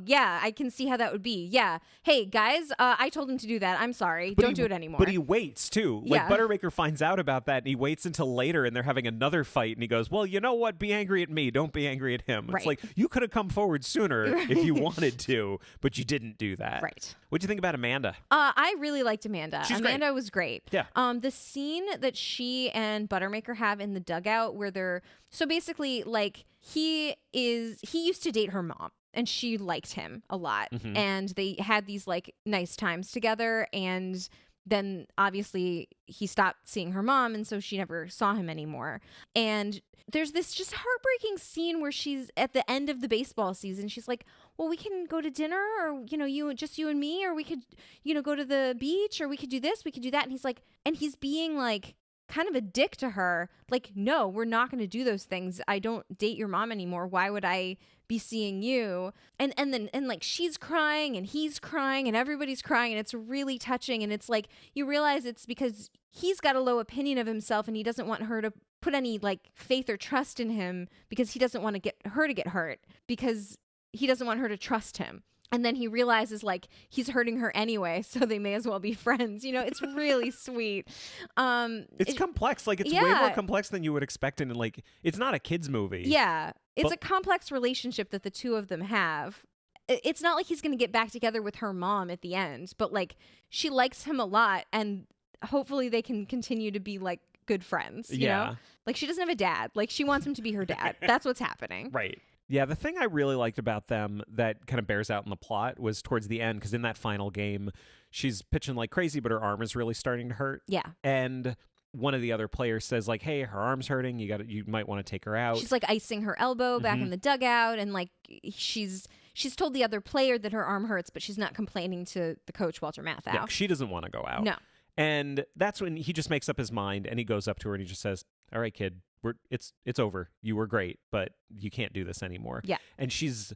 yeah, I can see how that would be. Yeah. Hey, guys, I told him to do that. I'm sorry. Don't do it anymore. But he waits too. Like Yeah. Buttermaker finds out about that and he waits until later and they're having another fight and he goes, well, you know what? Be angry at me. Don't be angry at him. Right. It's like, you could have come forward sooner if you wanted to, but you didn't do that. Right. What'd you think about Amanda? I really liked Amanda. She's great. Amanda was great. Yeah. The scene that she and Buttermaker have in the dugout where they're so basically like he used to date her mom and she liked him a lot and they had these like nice times together, and then obviously he stopped seeing her mom and so she never saw him anymore. And there's this just heartbreaking scene where she's at the end of the baseball season. She's like, well, we can go to dinner, or, you know, you and me, or we could, you know, go to the beach, or we could do this, we could do that. And he's like, and he's being like kind of a dick to her. Like, no, we're not going to do those things. I don't date your mom anymore. Why would I be seeing you? And then like she's crying and he's crying and everybody's crying, and it's really touching. And it's like, you realize it's because he's got a low opinion of himself and he doesn't want her to put any like faith or trust in him because he doesn't want to get her to get hurt, because he doesn't want her to trust him. And then he realizes like he's hurting her anyway, so they may as well be friends. You know, it's really sweet. It's complex. Like, it's way yeah. more complex than you would expect. And like, it's not a kid's movie. Yeah. It's But- a complex relationship that the two of them have. It's not like he's going to get back together with her mom at the end, but like she likes him a lot, and hopefully they can continue to be like good friends. You know? Like she doesn't have a dad. Like she wants him to be her dad. That's what's happening. Right. Yeah, the thing I really liked about them that kind of bears out in the plot was towards the end, because in that final game, she's pitching like crazy, but her arm is really starting to hurt. Yeah. And one of the other players says like, hey, her arm's hurting. You might want to take her out. She's like icing her elbow back in the dugout, and like she's told the other player that her arm hurts, but she's not complaining to the coach, Walter Matthau. Yeah, she doesn't want to go out. No. And that's when he just makes up his mind and he goes up to her and he just says, all right, kid, it's over. You were great, but you can't do this anymore. Yeah. And she's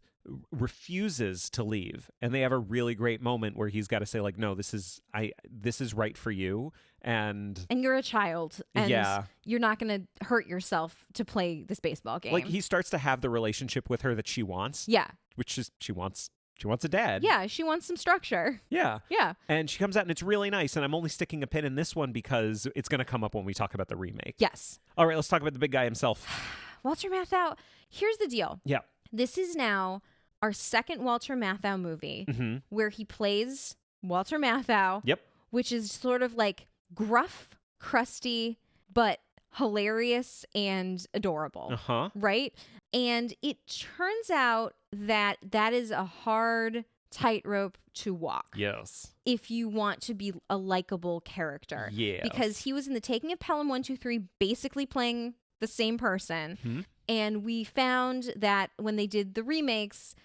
refuses to leave. And they have a really great moment where he's got to say like, no, this is right for you. And you're a child, and you're not going to hurt yourself to play this baseball game. Like he starts to have the relationship with her that she wants. Yeah. Which is she wants a dad. Yeah, she wants some structure. Yeah. Yeah. And she comes out and it's really nice. And I'm only sticking a pin in this one because it's going to come up when we talk about the remake. Yes. All right, let's talk about the big guy himself. Walter Matthau. Here's the deal. Yeah. This is now our second Walter Matthau movie where he plays Walter Matthau. Yep. Which is sort of like gruff, crusty, but hilarious and adorable. Uh-huh. Right? And it turns out that is a hard tightrope to walk. Yes. If you want to be a likable character. Yeah. Because he was in The Taking of Pelham 1, 2, 3, basically playing the same person. Mm-hmm. And we found that when they did the remakes,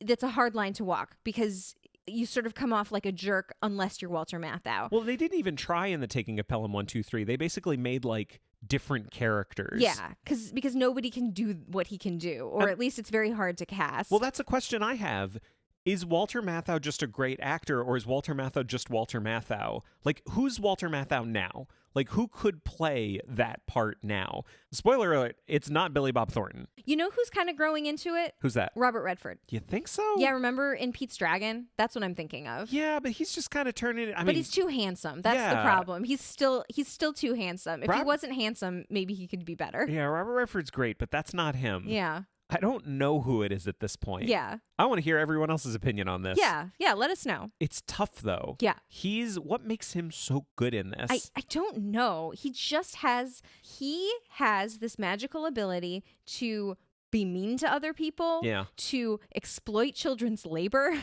that's a hard line to walk because you sort of come off like a jerk unless you're Walter Matthau. Well, they didn't even try in The Taking of Pelham 1, 2, 3. They basically made like different characters. Yeah, because nobody can do what he can do, or at least it's very hard to cast. Well, that's a question I have. Is Walter Matthau just a great actor, or is Walter Matthau just Walter Matthau? Like, who's Walter Matthau now? Like, who could play that part now? Spoiler alert, it's not Billy Bob Thornton. You know who's kind of growing into it? Who's that? Robert Redford. You think so? Yeah, remember in Pete's Dragon? That's what I'm thinking of. Yeah, but he's just kind of turning it. But he's too handsome. That's the problem. He's still too handsome. If he wasn't handsome, maybe he could be better. Yeah, Robert Redford's great, but that's not him. Yeah. I don't know who it is at this point. Yeah. I want to hear everyone else's opinion on this. Yeah. Yeah. Let us know. It's tough, though. Yeah. What makes him so good in this? I don't know. He has this magical ability to be mean to other people. Yeah. To exploit children's labor.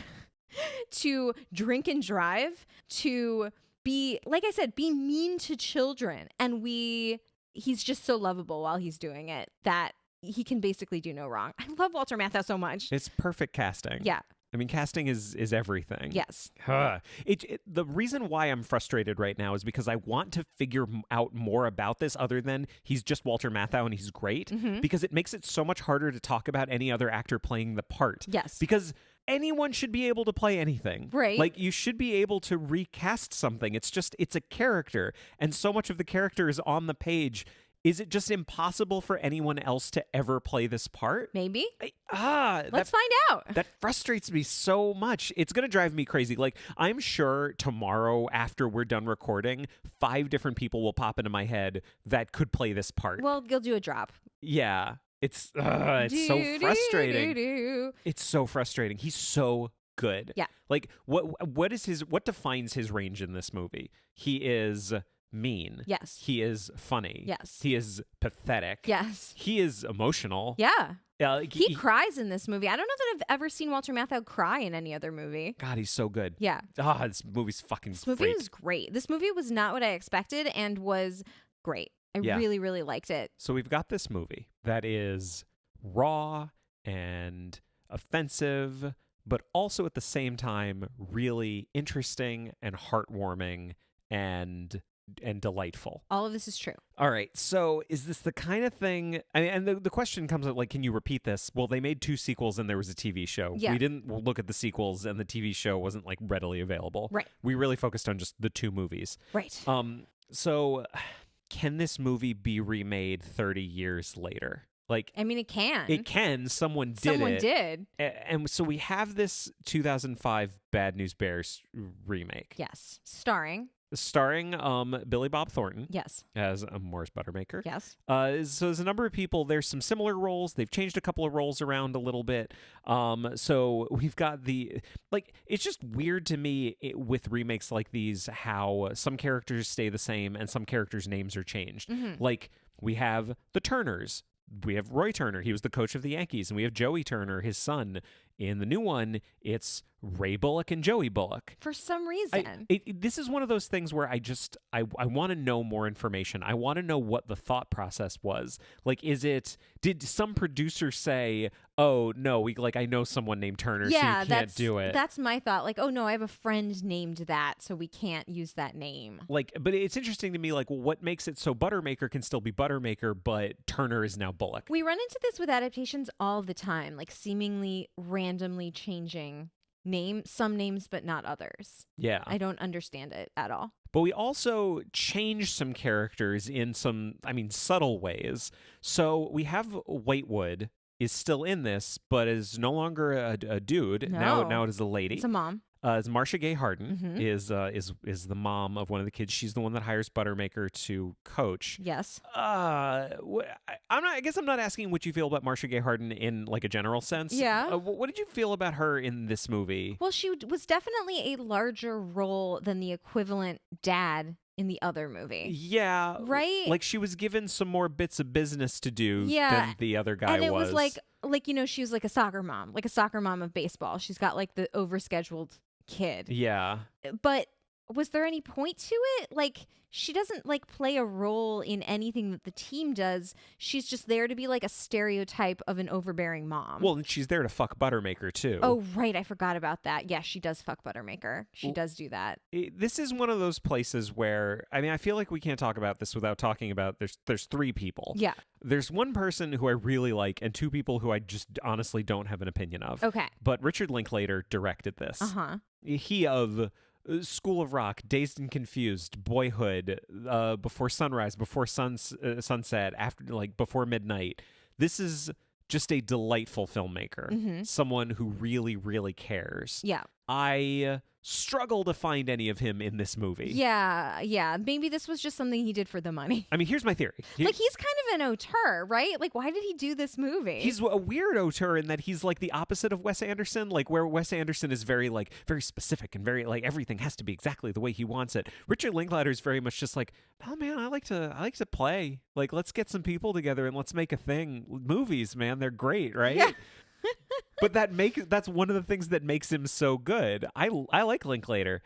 To drink and drive. To be, like I said, be mean to children. And he's just so lovable while he's doing it that he can basically do no wrong. I love Walter Matthau so much. It's perfect casting. Yeah. I mean, casting is everything. Yes. The reason why I'm frustrated right now is because I want to figure out more about this other than he's just Walter Matthau and he's great, because it makes it so much harder to talk about any other actor playing the part. Yes. Because anyone should be able to play anything. Right. Like, you should be able to recast something. It's a character, and so much of the character is on the page. Is it just impossible for anyone else to ever play this part? Maybe. Let's find out. That frustrates me so much. It's going to drive me crazy. Like, I'm sure tomorrow after we're done recording, 5 different people will pop into my head that could play this part. Well, you'll do a drop. Yeah. It's so frustrating. It's so frustrating. He's so good. Yeah. Like, what defines his range in this movie? He is mean. Yes. He is funny. Yes. He is pathetic. Yes. He is emotional. Yeah. He cries in this movie. I don't know that I've ever seen Walter Matthau cry in any other movie. God, he's so good. Yeah. This movie's fucking This movie was great. This movie was not what I expected and was great. I really, really liked it. So we've got this movie that is raw and offensive, but also at the same time really interesting and heartwarming and delightful. All of this is true. All right. So is this the kind of thing, and the question comes up, like, can you repeat this? Well, they made 2 sequels and there was a TV show. Yeah. We didn't look at the sequels and the TV show wasn't like readily available. Right. We really focused on just the 2 movies. Right. So can this movie be remade 30 years later? Like, I mean, it can. It can. Someone did. And so we have this 2005 Bad News Bears remake. Yes. Starring Billy Bob Thornton. Yes. As a Morris Buttermaker. Yes. So there's a number of people. There's some similar roles. They've changed a couple of roles around a little bit. So we've got it's just weird to me with remakes like these how some characters stay the same and some characters' names are changed. Mm-hmm. Like, we have the Turners. We have Roy Turner. He was the coach of the Yankees. And we have Joey Turner, his son. In the new one, it's Ray Bullock and Joey Bullock. For some reason. This is one of those things where I want to know more information. I want to know what the thought process was. Like, did some producer say, oh, no, I know someone named Turner, so you can't do it? That's my thought. Like, oh, no, I have a friend named that, so we can't use that name. Like, but it's interesting to me, like, what makes it so Buttermaker can still be Buttermaker, but Turner is now Bullock? We run into this with adaptations all the time, like seemingly randomly changing some names, but not others. Yeah. I don't understand it at all. But we also change some characters in some, subtle ways. So we have Whitewood is still in this, but is no longer a dude. No. Now it is a lady. It's a mom. It's Marcia Gay Harden is the mom of one of the kids. She's the one that hires Buttermaker to coach. Yes. I guess I'm not asking what you feel about Marcia Gay Harden in like a general sense. Yeah. What did you feel about her in this movie? Well, she was definitely a larger role than the equivalent dad in the other movie. Yeah. Right? Like she was given some more bits of business to do than the other guy was. And it was like she was like a soccer mom of baseball. She's got like the overscheduled kid. Yeah. But was there any point to it? Like, she doesn't like play a role in anything that the team does. She's just there to be like a stereotype of an overbearing mom. Well, and she's there to fuck Buttermaker too. Oh, right. I forgot about that. Yeah, she does fuck Buttermaker. She does do that. This is one of those places where, I feel like we can't talk about this without talking about there's three people. Yeah. There's one person who I really like and two people who I just honestly don't have an opinion of. Okay. But Richard Linklater directed this. Uh-huh. He of School of Rock, Dazed and Confused, Boyhood, Before Sunrise, Before Sunset, Before Midnight. This is just a delightful filmmaker. Someone who really, really cares. Yeah. I struggle to find any of him in this movie. Yeah. Maybe this was just something he did for the money. Here's my theory. Like, he's kind of an auteur, right? Like, why did he do this movie? He's a weird auteur in that he's like the opposite of Wes Anderson, like where Wes Anderson is very specific and very like everything has to be exactly the way he wants it. Richard Linklater is very much just like, oh man, I like to play. Like, let's get some people together and let's make a thing. Movies, man, they're great, right? Yeah. But that's one of the things that makes him so good. I like Linklater.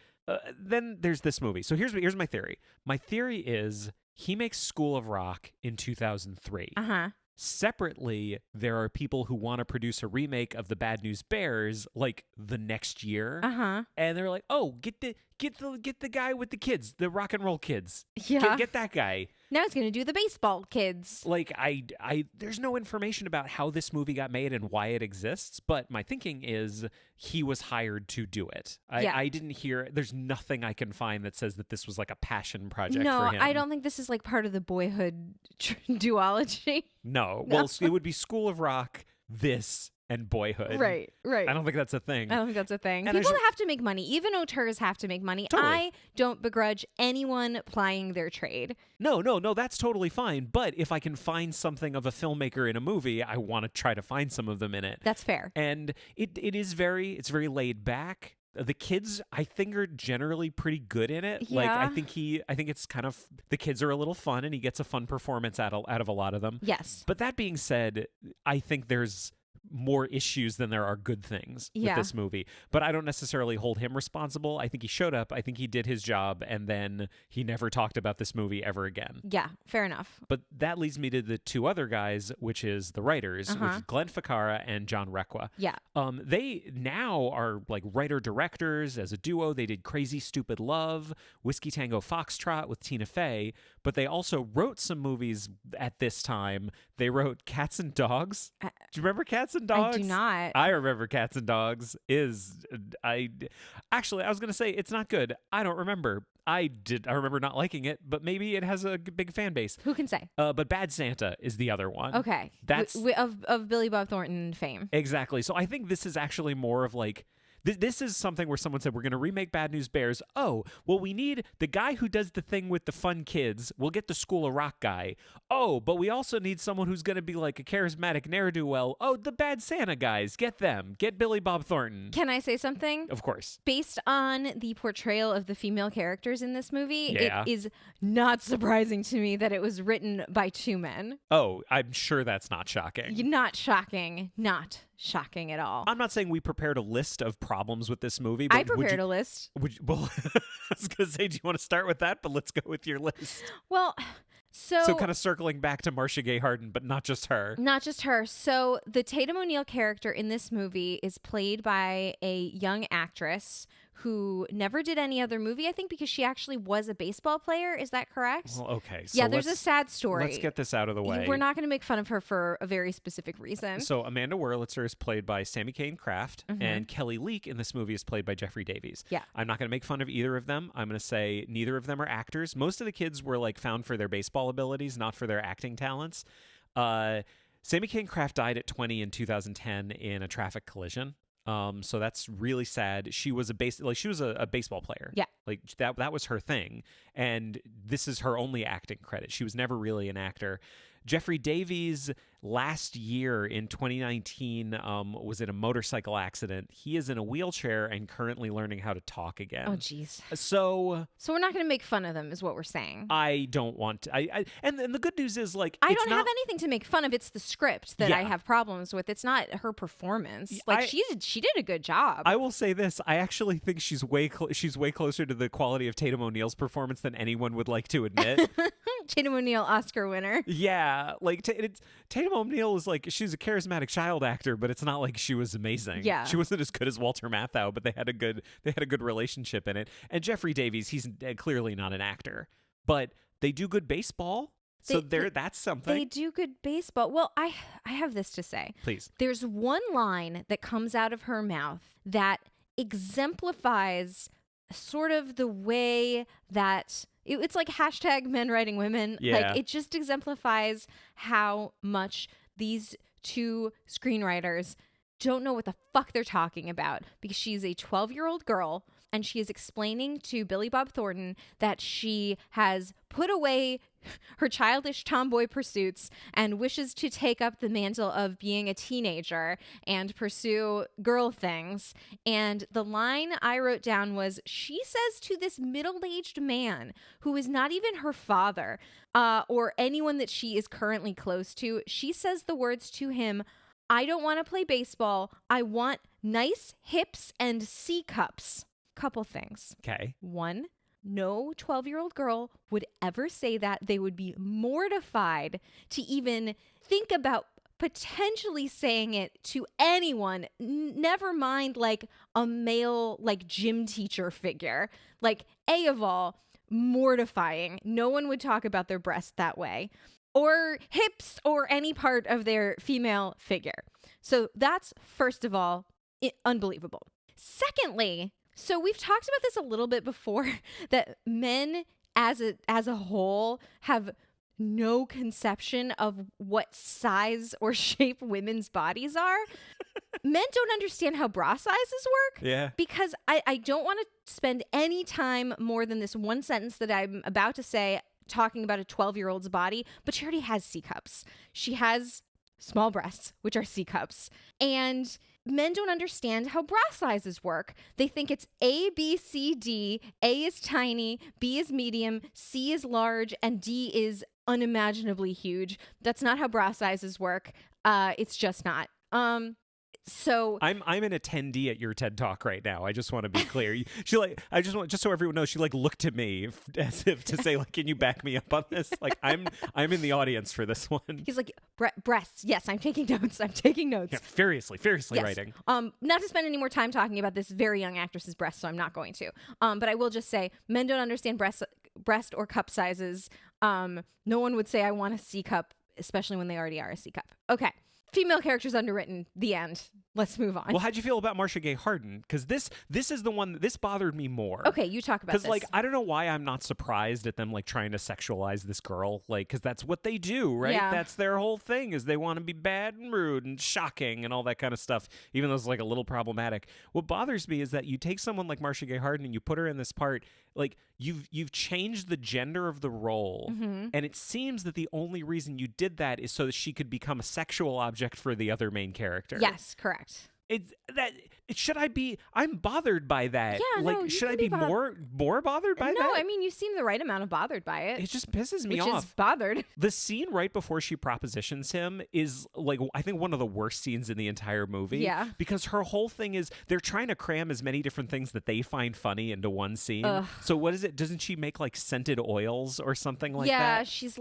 Then there's this movie. So here's my theory. My theory is he makes School of Rock in 2003. Uh-huh. Separately, there are people who want to produce a remake of The Bad News Bears like the next year. Uh-huh. And they're like, "Oh, get the guy with the kids, the rock and roll kids. Yeah. Get that guy." Now he's going to do the baseball kids. Like there's no information about how this movie got made and why it exists, but my thinking is he was hired to do it. I didn't hear, there's nothing I can find that says that this was like a passion project for him. No, I don't think this is like part of the Boyhood duology. No. Well, it would be School of Rock, this, and Boyhood. Right. I don't think that's a thing. I don't think that's a thing. And People have to make money. Even auteurs have to make money. Totally. I don't begrudge anyone plying their trade. No, that's totally fine. But if I can find something of a filmmaker in a movie, I want to try to find some of them in it. That's fair. And it's very laid back. The kids, I think, are generally pretty good in it. Yeah. Like, I think it's kind of, the kids are a little fun and he gets a fun performance out of a lot of them. Yes. But that being said, I think there's more issues than there are good things with this movie. But I don't necessarily hold him responsible. I think he showed up, I think he did his job, and then he never talked about this movie ever again. Yeah, fair enough. But that leads me to the two other guys, which is the writers, which is Glenn Ficarra and John Requa. Yeah. They now are like writer-directors as a duo. They did Crazy Stupid Love, Whiskey Tango Foxtrot with Tina Fey, but they also wrote some movies at this time. They wrote Cats and Dogs. Do you remember Cats and Dogs? I do not. I remember Cats and Dogs. I was going to say it's not good. I don't remember. I remember not liking it, but maybe it has a big fan base. Who can say? But Bad Santa is the other one. Okay. That's of Billy Bob Thornton fame. Exactly. So I think this is actually more of like, this is something where someone said, we're going to remake Bad News Bears. Oh, well, we need the guy who does the thing with the fun kids. We'll get the School of Rock guy. Oh, but we also need someone who's going to be like a charismatic ne'er-do-well. Oh, the Bad Santa guys. Get them. Get Billy Bob Thornton. Can I say something? Of course. Based on the portrayal of the female characters in this movie, Yeah. it is not surprising to me that it was written by two men. Oh, I'm sure that's not shocking. Not shocking. Not shocking at all. I'm not saying we prepared a list of problems with this movie, but I prepared a list. Well, I was going to say, do you want to start with that? But let's go with your list. Well, So kind of circling back to Marcia Gay Harden, but not just her. Not just her. So the Tatum O'Neal character in this movie is played by a young actress who never did any other movie, I think, because she actually was a baseball player. Is that correct? Well, okay. So yeah, there's a sad story. Let's get this out of the way. We're not going to make fun of her for a very specific reason. So Amanda Wurlitzer is played by Sammy Kane Kraft, and Kelly Leak in this movie is played by Jeffrey Davies. Yeah. I'm not going to make fun of either of them. I'm going to say neither of them are actors. Most of the kids were like found for their baseball abilities, not for their acting talents. Sammy Kane Kraft died at 20 in 2010 in a traffic collision. So that's really sad. She was a baseball player. Yeah. Like that was her thing. And this is her only acting credit. She was never really an actor. Jeffrey Davies last year in 2019 was in a motorcycle accident. He is in a wheelchair and currently learning how to talk again. Oh, jeez. So we're not going to make fun of them, is what we're saying. I don't want to. And the good news is, like, I it's don't have anything to make fun of. It's the script that I have problems with. It's not her performance. Like, she did a good job. I will say this: I actually think she's way closer to the quality of Tatum O'Neal's performance than anyone would like to admit. Tatum O'Neal, Oscar winner. Yeah, like Tatum O'Neal is like, she's a charismatic child actor, but it's not like she was amazing. Yeah, she wasn't as good as Walter Matthau, but they had a good relationship in it. And Jeffrey Davies, he's clearly not an actor, but they do good baseball. So that's something. They do good baseball. Well, I have this to say. Please. There's one line that comes out of her mouth that exemplifies sort of the way that it's like hashtag men writing women. Yeah. Like, it just exemplifies how much these two screenwriters don't know what the fuck they're talking about, because she's a 12-year-old girl and she is explaining to Billy Bob Thornton that she has put away her childish tomboy pursuits and wishes to take up the mantle of being a teenager and pursue girl things. And the line I wrote down was, she says to this middle-aged man who is not even her father or anyone that she is currently close to, she says the words to him, "I don't want to play baseball. I want nice hips and C cups." Couple things. Okay. One, no 12-year-old girl would ever say that. They would be mortified to even think about potentially saying it to anyone, never mind like a male, like gym teacher figure. Like, A of all, mortifying. No one would talk about their breasts that way, or hips, or any part of their female figure. So that's, first of all, unbelievable. Secondly, so we've talked about this a little bit before, that men as a whole have no conception of what size or shape women's bodies are. Men don't understand how bra sizes work. Yeah. Because I don't want to spend any time more than this one sentence that I'm about to say talking about a 12-year-old's body, but she already has C cups. She has small breasts, which are C cups. And men don't understand how bra sizes work. They think it's A, B, C, D. A is tiny, B is medium, C is large, and D is unimaginably huge. That's not how bra sizes work. It's just not. So I'm an attendee at your TED Talk right now. I just want to be clear. Just so everyone knows, she like looked at me as if to say, like, can you back me up on this? Like, I'm in the audience for this one. He's like, breasts. Yes, I'm taking notes. I'm taking notes. Yeah, furiously yes. Writing. Not to spend any more time talking about this very young actress's breasts, so I'm not going to. But I will just say, men don't understand breast or cup sizes. No one would say I want a C cup, especially when they already are a C cup. Okay. Female characters underwritten. The end. Let's move on. Well, how'd you feel about Marcia Gay Harden? Because this is the one, this bothered me more. Okay, you talk about this. Because, like, I don't know why I'm not surprised at them, like, trying to sexualize this girl. Like, because that's what they do, right? Yeah. That's their whole thing, is they want to be bad and rude and shocking and all that kind of stuff, even though it's, like, a little problematic. What bothers me is that you take someone like Marcia Gay Harden and you put her in this part, like, you've changed the gender of the role, and it seems that the only reason you did that is so that she could become a sexual object for the other main character. Yes, correct. I'm bothered by that. Yeah, like, no, you should I can be be more bothered by that? No, I mean, you seem the right amount of bothered by it. It just pisses me which off. is bothered. The scene right before she propositions him is like, I think, one of the worst scenes in the entire movie. Yeah. Because her whole thing is they're trying to cram as many different things that they find funny into one scene. Ugh. So what is it? Doesn't she make like scented oils or something like that? Yeah, she's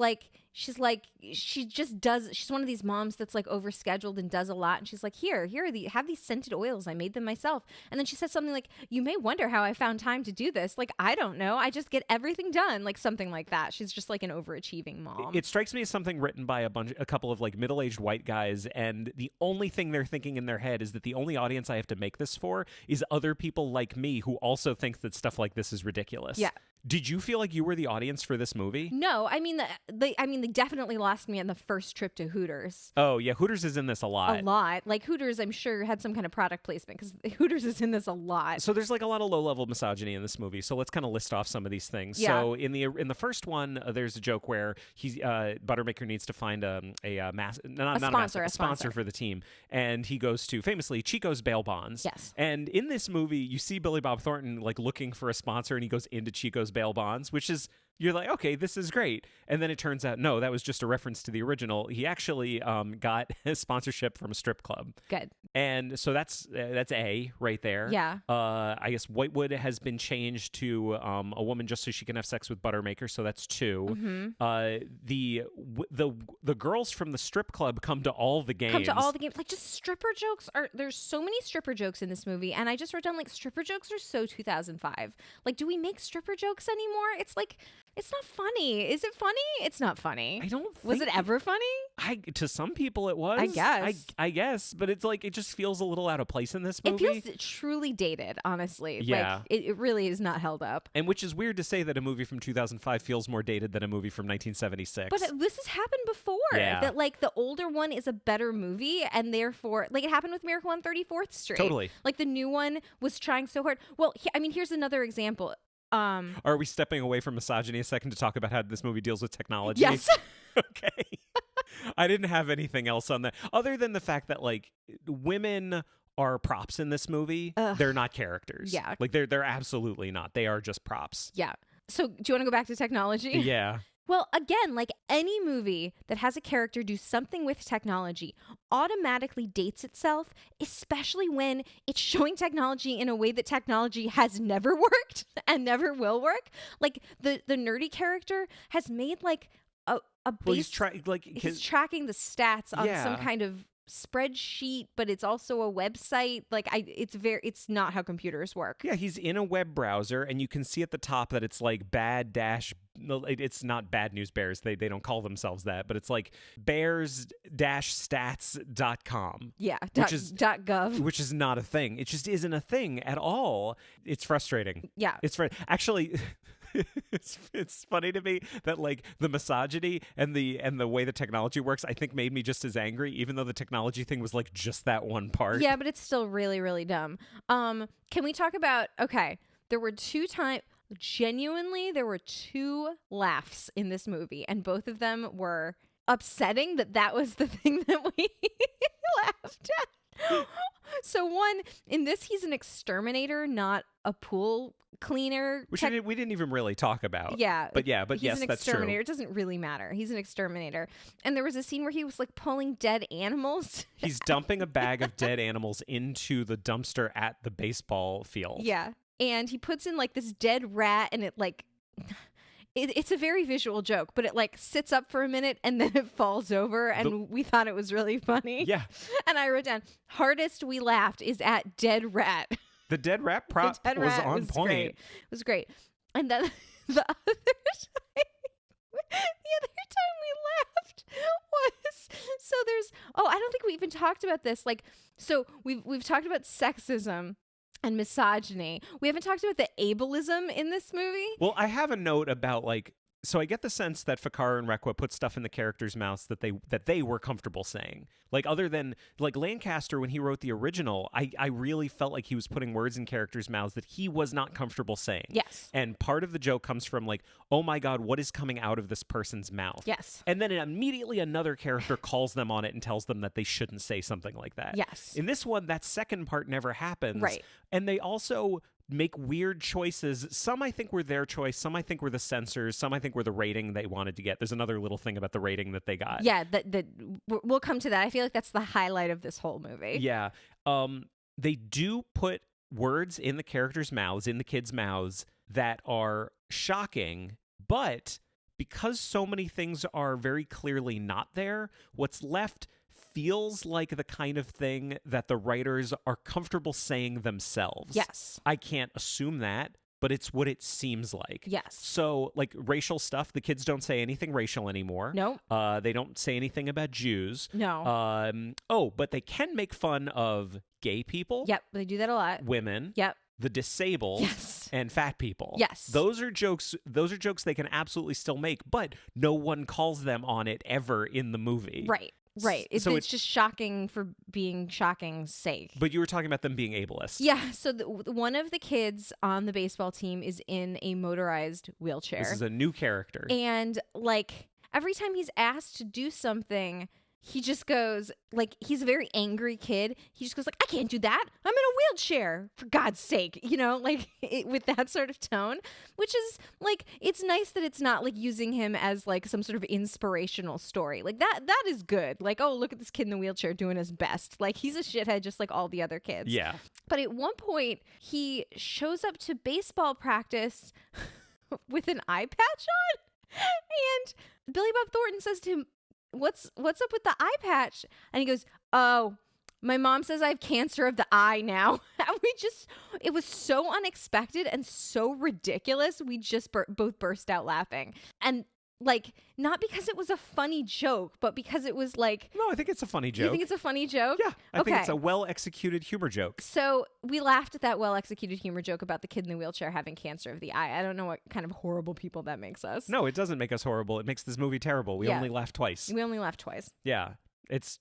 one of these moms that's like overscheduled and does a lot, and she's like, here have these scented oils, I made them myself. And then she says something like, you may wonder how I found time to do this. Like, I don't know, I just get everything done, like something like that. She's just like an overachieving mom. It strikes me as something written by a couple of like middle-aged white guys, and the only thing they're thinking in their head is that the only audience I have to make this for is other people like me who also think that stuff like this is ridiculous. Yeah. Did you feel like you were the audience for this movie? No, I mean, they definitely lost me on the first trip to Hooters. Oh, yeah. Hooters is in this a lot. A lot. Like, Hooters, I'm sure, had some kind of product placement because Hooters is in this a lot. So there's like a lot of low-level misogyny in this movie. So let's kind of list off some of these things. Yeah. So in the first one, there's a joke where Buttermaker needs to find a sponsor for the team, and he goes to famously Chico's bail bonds. Yes. And in this movie, you see Billy Bob Thornton like looking for a sponsor, and he goes into Chico's bail bonds, which is, you're like, okay, this is great. And then it turns out, no, that was just a reference to the original. He actually got a sponsorship from a strip club. Good. And so that's A right there. Yeah. I guess Whitewood has been changed to a woman just so she can have sex with Buttermaker. So that's 2. Mm-hmm. The girls from the strip club come to all the games. Like, just stripper jokes there's so many stripper jokes in this movie. And I just wrote down, like, stripper jokes are so 2005. Like, do we make stripper jokes anymore? It's like, it's not funny. Is it funny? It's not funny. I don't think... Was it ever funny? To some people it was. I guess. I guess. But it's like, it just feels a little out of place in this movie. It feels truly dated, honestly. Yeah. Like, it really is not held up. And which is weird to say that a movie from 2005 feels more dated than a movie from 1976. But this has happened before. Yeah. That, like, the older one is a better movie, and therefore, like, it happened with Miracle on 34th Street. Totally. Like, the new one was trying so hard. Well, here's another example. Are we stepping away from misogyny a second to talk about how this movie deals with technology? Yes. Okay. I didn't have anything else on that other than the fact that, like, women are props in this movie. Ugh. They're not characters. Yeah. Like, they're absolutely not. They are just props. Yeah. So, do you want to go back to technology? Yeah. Well, again, like any movie that has a character do something with technology automatically dates itself, especially when it's showing technology in a way that technology has never worked and never will work. Like, the nerdy character has made like a base. Well, he's tracking the stats on Yeah. some kind of spreadsheet, but it's also a website. Like, it's not how computers work. Yeah, he's in a web browser, and you can see at the top that it's like it's not Bad News Bears. They don't call themselves that, but it's like bears-stats.com. Yeah, which is .gov. Which is not a thing. It just isn't a thing at all. It's frustrating. Yeah. Actually, it's funny to me that, like, the misogyny and the way the technology works, I think, made me just as angry, even though the technology thing was like just that one part. Yeah, but it's still really, really dumb. Can we talk about, there were genuinely, there were 2 laughs in this movie, and both of them were upsetting that was the thing that we laughed at. So one, in this, he's an exterminator, not a pool cleaner. Which we didn't even really talk about. Yeah. But he's yes, an that's exterminator. true. It doesn't really matter. He's an exterminator. And there was a scene where he was like pulling dead animals. He's dumping a bag of dead animals into the dumpster at the baseball field. Yeah. And he puts in like this dead rat, and it like... It's a very visual joke, but it like sits up for a minute and then it falls over, and we thought it was really funny. Yeah. And I wrote down, hardest we laughed is at dead rat. The dead rat prop was on point. Great. It was great. And then the other time we laughed was, so there's, I don't think we even talked about this. Like, so we've talked about sexism and misogyny. We haven't talked about the ableism in this movie. Well, I have a note about, like, So I get the sense that Fakar and Requa put stuff in the characters' mouths that they were comfortable saying. Like, other than, like, Lancaster, when he wrote the original, I really felt like he was putting words in characters' mouths that he was not comfortable saying. Yes. And part of the joke comes from, like, oh my God, what is coming out of this person's mouth? Yes. And then immediately another character calls them on it and tells them that they shouldn't say something like that. Yes. In this one, that second part never happens. Right. And they also make weird choices. Some I think were their choice. Some I think were the censors. Some I think were the rating they wanted to get. There's another little thing about the rating that they got. Yeah, we'll come to that. I feel like that's the highlight of this whole movie. Yeah. They do put words in the characters' mouths, in the kids' mouths, that are shocking, but because so many things are very clearly not there, what's left feels like the kind of thing that the writers are comfortable saying themselves. Yes. I can't assume that, but it's what it seems like. Yes. So, like, racial stuff, the kids don't say anything racial anymore. No. They don't say anything about Jews. No. But they can make fun of gay people. Yep, they do that a lot. Women. Yep. The disabled. Yes. And fat people. Yes. Those are jokes they can absolutely still make, but no one calls them on it ever in the movie. Right. Right. It's just shocking for being shocking's sake. But you were talking about them being ableist. Yeah. So one of the kids on the baseball team is in a motorized wheelchair. This is a new character. And, like, every time he's asked to do something, he just goes, like, he's a very angry kid. He just goes, like, I can't do that. I'm in a wheelchair, for God's sake. You know, like, with that sort of tone, which is, like, it's nice that it's not, like, using him as, like, some sort of inspirational story. Like, that is good. Like, oh, look at this kid in the wheelchair doing his best. Like, he's a shithead just like all the other kids. Yeah. But at one point, he shows up to baseball practice with an eye patch on. And Billy Bob Thornton says to him, What's up with the eye patch? And he goes, oh, my mom says I have cancer of the eye now. And it was so unexpected and so ridiculous. We just both burst out laughing. And, like, not because it was a funny joke, but because it was like... No, I think it's a funny joke. You think it's a funny joke? Yeah, I think it's a well-executed humor joke. So we laughed at that well-executed humor joke about the kid in the wheelchair having cancer of the eye. I don't know what kind of horrible people that makes us. No, it doesn't make us horrible. It makes this movie terrible. We only laughed twice. We only laughed twice. Yeah. It's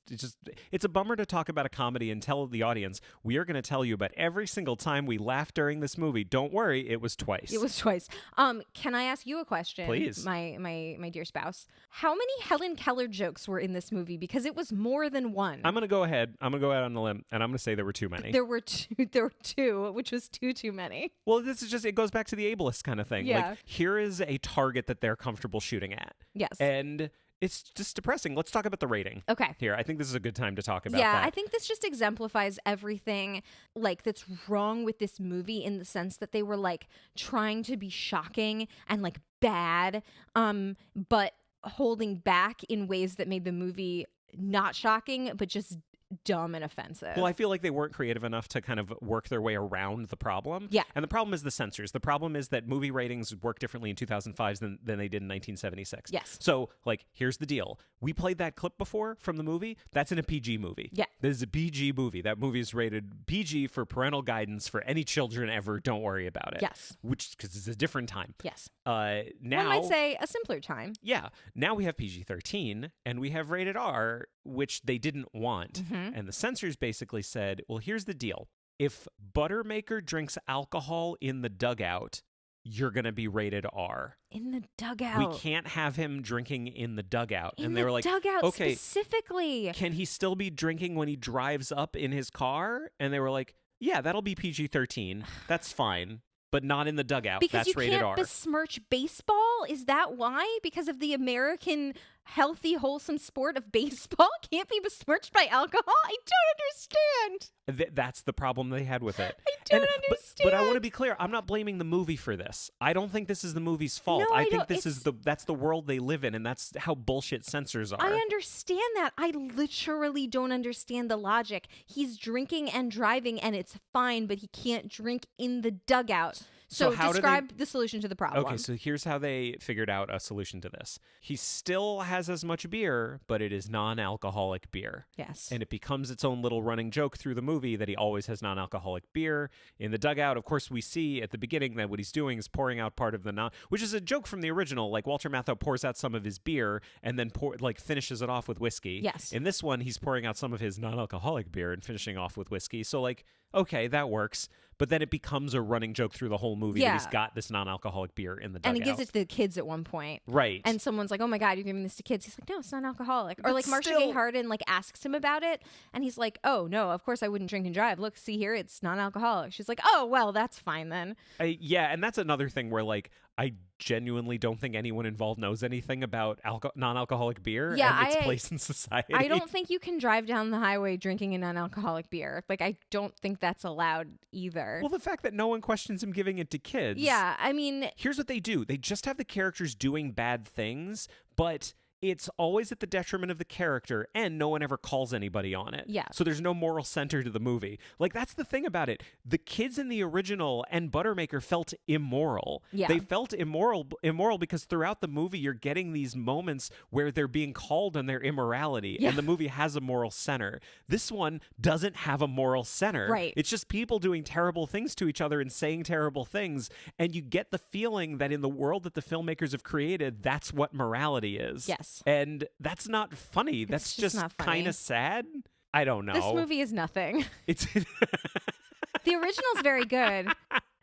a bummer to talk about a comedy and tell the audience, we are going to tell you about every single time we laughed during this movie. Don't worry, it was twice. It was twice. Can I ask you a question? Please. My dear spouse. How many Helen Keller jokes were in this movie? Because it was more than one. I'm going to go ahead. I'm going to go out on the limb, and I'm going to say there were too many. There were two, which was too many. Well, this is just, it goes back to the ableist kind of thing. Yeah. Like, here is a target that they're comfortable shooting at. Yes. And it's just depressing. Let's talk about the rating. Okay. Here, I think this is a good time to talk about that. that. I think this just exemplifies everything, like, that's wrong with this movie, in the sense that they were, like, trying to be shocking and, like, bad, but holding back in ways that made the movie not shocking, but just dumb and offensive. Well, I feel like they weren't creative enough to kind of work their way around the problem. Yeah. And the problem is the censors. The problem is that movie ratings work differently in 2005 than they did in 1976. Yes. So, like, here's the deal. We played that clip before from the movie. That's in a PG movie. Yeah. This is a PG movie. That movie is rated PG for parental guidance for any children ever. Don't worry about it. Yes. Which, because it's a different time. Yes. Now, one might say a simpler time. Yeah. Now we have PG-13 and we have rated R, which they didn't want. Mm-hmm. And the censors basically said, well, here's the deal. If Buttermaker drinks alcohol in the dugout, you're going to be rated R. In the dugout. We can't have him drinking in the dugout. In and they the were like, dugout okay, specifically. Can he still be drinking when he drives up in his car? And they were like, yeah, that'll be PG-13. That's fine. But not in the dugout. Because that's you rated can't R. besmirch baseball? Is that why? Because of the American healthy, wholesome sport of baseball can't be besmirched by alcohol? I don't understand. That's the problem they had with it. I don't understand. But I want to be clear. I'm not blaming the movie for this. I don't think this is the movie's fault. No, I don't. think that's the world they live in, and that's how bullshit censors are. I understand that. I literally don't understand the logic. He's drinking and driving, and it's fine, but he can't drink in the dugout. So how describe the solution to the problem. Okay, so here's how they figured out a solution to this. He still has as much beer, but it is non-alcoholic beer. Yes. And it becomes its own little running joke through the movie that he always has non-alcoholic beer. in the dugout. Of course, we see at the beginning that what he's doing is pouring out part of the which is a joke from the original. Like Walter Matthau pours out some of his beer and then finishes it off with whiskey. Yes. In this one, he's pouring out some of his non-alcoholic beer and finishing off with whiskey. So like, okay, that works. But then it becomes a running joke through the whole movie that he's got this non-alcoholic beer in the dugout. And he gives it to the kids at one point. Right. And someone's like, oh my God, you're giving this to kids. He's like, no, it's not alcoholic. Or like Marcia Gay Harden like asks him about it. And he's like, oh no, of course I wouldn't drink and drive. Look, see here, it's non-alcoholic. She's like, oh, well, that's fine then. Yeah, and that's another thing where like I genuinely don't think anyone involved knows anything about non-alcoholic beer and its place in society. I don't think you can drive down the highway drinking a non-alcoholic beer. Like, I don't think that's allowed either. Well, the fact that no one questions him giving it to kids. Yeah, I mean... Here's what they do. They just have the characters doing bad things, but... it's always at the detriment of the character, and no one ever calls anybody on it. Yeah. So there's no moral center to the movie. Like, that's the thing about it. The kids in the original and Buttermaker felt immoral. Yeah. They felt immoral because throughout the movie, you're getting these moments where they're being called on their immorality, and the movie has a moral center. This one doesn't have a moral center. Right. It's just people doing terrible things to each other and saying terrible things, and you get the feeling that in the world that the filmmakers have created, that's what morality is. Yes. And that's not funny. That's just kind of sad. I don't know. This movie is nothing. It's The original's very good.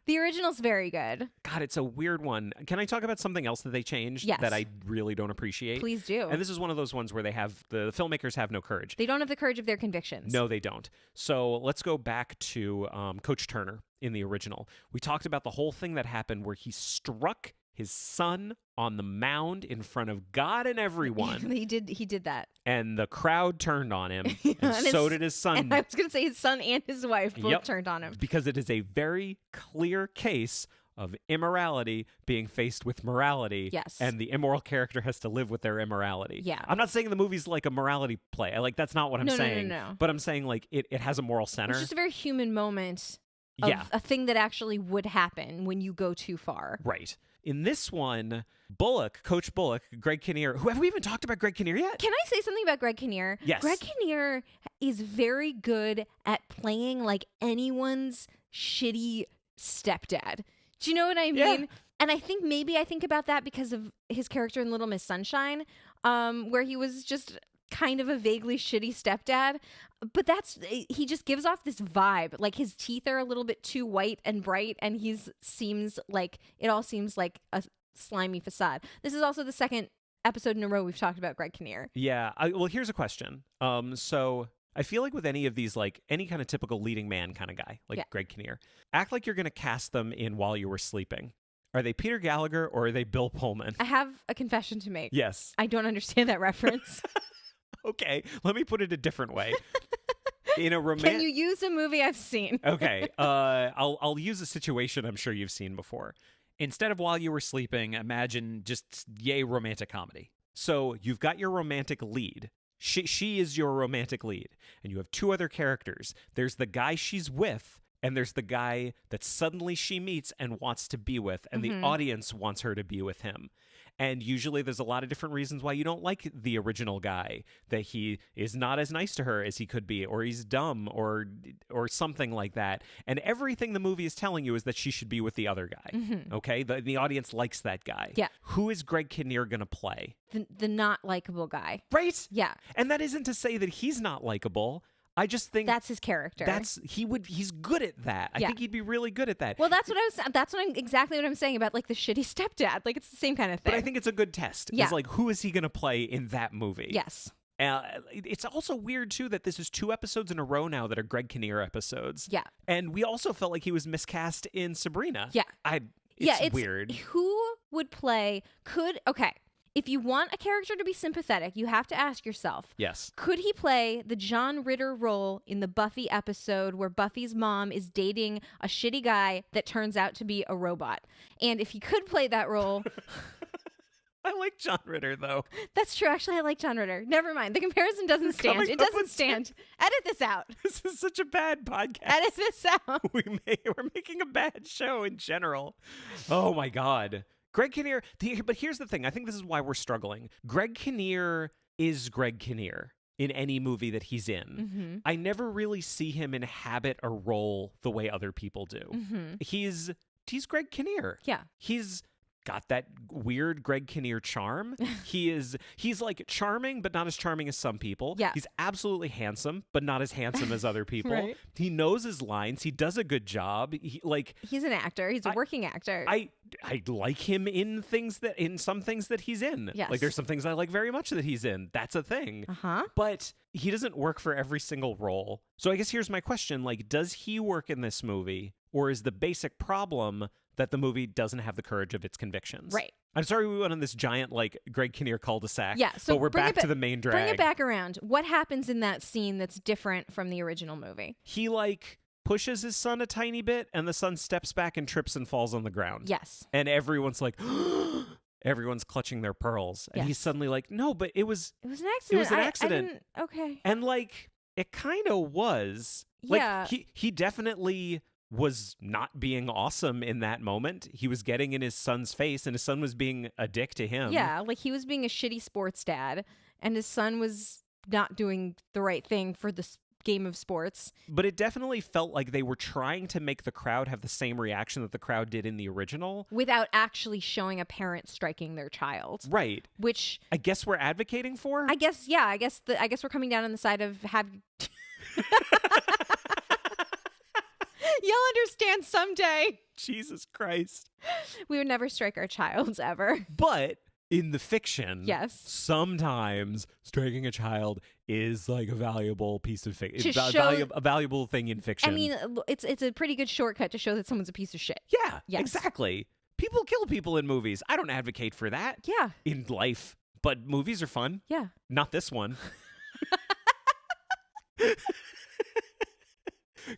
The original's very good. God, it's a weird one. Can I talk about something else that they changed Yes. that I really don't appreciate? Please do. And this is one of those ones where the filmmakers have no courage. They don't have the courage of their convictions. No, they don't. So let's go back to Coach Turner in the original. We talked about the whole thing that happened where he struck his son on the mound in front of God and everyone. he did that. And the crowd turned on him, and so did his son. And I was going to say his son and his wife both turned on him. Because it is a very clear case of immorality being faced with morality. Yes. And the immoral character has to live with their immorality. Yeah. I'm not saying the movie's like a morality play. That's not what I'm saying. No. But I'm saying like it has a moral center. It's just a very human moment of a thing that actually would happen when you go too far. Right. In this one, Coach Bullock, Greg Kinnear, who have we even talked about Greg Kinnear yet? Can I say something about Greg Kinnear? Yes. Greg Kinnear is very good at playing like anyone's shitty stepdad. Do you know what I mean? Yeah. And I think about that because of his character in Little Miss Sunshine, where he was just kind of a vaguely shitty stepdad. But he just gives off this vibe. Like his teeth are a little bit too white and bright, and it all seems like a slimy facade. This is also the second episode in a row we've talked about Greg Kinnear. Yeah. Well, here's a question. So I feel like with any of these, like any kind of typical leading man kind of guy, like Greg Kinnear, act like you're going to cast them in While You Were Sleeping. Are they Peter Gallagher or are they Bill Pullman? I have a confession to make. Yes. I don't understand that reference. Okay, let me put it a different way. In a Can you use a movie I've seen? Okay, I'll use a situation I'm sure you've seen before. Instead of While You Were Sleeping, imagine just yay romantic comedy. So you've got your romantic lead. She is your romantic lead, and you have two other characters. There's the guy she's with, and there's the guy that suddenly she meets and wants to be with, and the audience wants her to be with him. And usually there's a lot of different reasons why you don't like the original guy, that he is not as nice to her as he could be, or he's dumb, or something like that. And everything the movie is telling you is that she should be with the other guy. Mm-hmm. Okay? The audience likes that guy. Yeah. Who is Greg Kinnear going to play? The not likable guy. Right? Yeah. And that isn't to say that he's not likable. I just think that's his character. He's good at that. I think he'd be really good at that. Well, exactly what I'm saying about like the shitty stepdad. Like it's the same kind of thing. But I think it's a good test. Yeah. It's like, who is he going to play in that movie? Yes. It's also weird too that this is 2 episodes in a row now that are Greg Kinnear episodes. Yeah. And we also felt like he was miscast in Sabrina. Yeah. It's weird. Who would play if you want a character to be sympathetic, you have to ask yourself, yes, could he play the John Ritter role in the Buffy episode where Buffy's mom is dating a shitty guy that turns out to be a robot? And if he could play that role... I like John Ritter, though. That's true. Actually, I like John Ritter. Never mind. The comparison doesn't stand. It doesn't stand. Edit this out. This is such a bad podcast. Edit this out. We're making a bad show in general. Oh, my God. Greg Kinnear, but here's the thing. I think this is why we're struggling. Greg Kinnear is Greg Kinnear. in any movie that he's in. I never really see him inhabit a role the way other people do. He's Greg Kinnear. Yeah. He's got that weird Greg Kinnear charm. He's like charming, but not as charming as some people. Yeah. He's absolutely handsome, but not as handsome as other people. Right. He knows his lines. He does a good job. He's an actor. He's a working actor. I like him in some things that he's in. Yes. Like there's some things I like very much that he's in. That's a thing. But he doesn't work for every single role. So I guess here's my question. Like, does he work in this movie, or is the basic problem that the movie doesn't have the courage of its convictions? Right. I'm sorry we went on this giant, like, Greg Kinnear cul-de-sac. Yeah, so but we're back to the main drag. Bring it back around. What happens in that scene that's different from the original movie? He, like, pushes his son a tiny bit, and the son steps back and trips and falls on the ground. Yes. And everyone's like, everyone's clutching their pearls. And he's suddenly like, no, but it was an accident. It was an accident. Okay. And, like, it kind of was. Like, Yeah. He definitely was not being awesome in that moment. He was getting in his son's face, and his son was being a dick to him. Yeah, like he was being a shitty sports dad, and his son was not doing the right thing for this game of sports. But it definitely felt like they were trying to make the crowd have the same reaction that the crowd did in the original. Without actually showing a parent striking their child. Right. Which I guess we're advocating for? I guess we're coming down on the side of have You'll understand someday. Jesus Christ. We would never strike our child ever. But in the fiction, yes, sometimes striking a child is like a valuable piece of fiction. A valuable thing in fiction. I mean, it's a pretty good shortcut to show that someone's a piece of shit. Yeah, yes. Exactly. People kill people in movies. I don't advocate for that. Yeah. In life. But movies are fun. Yeah. Not this one.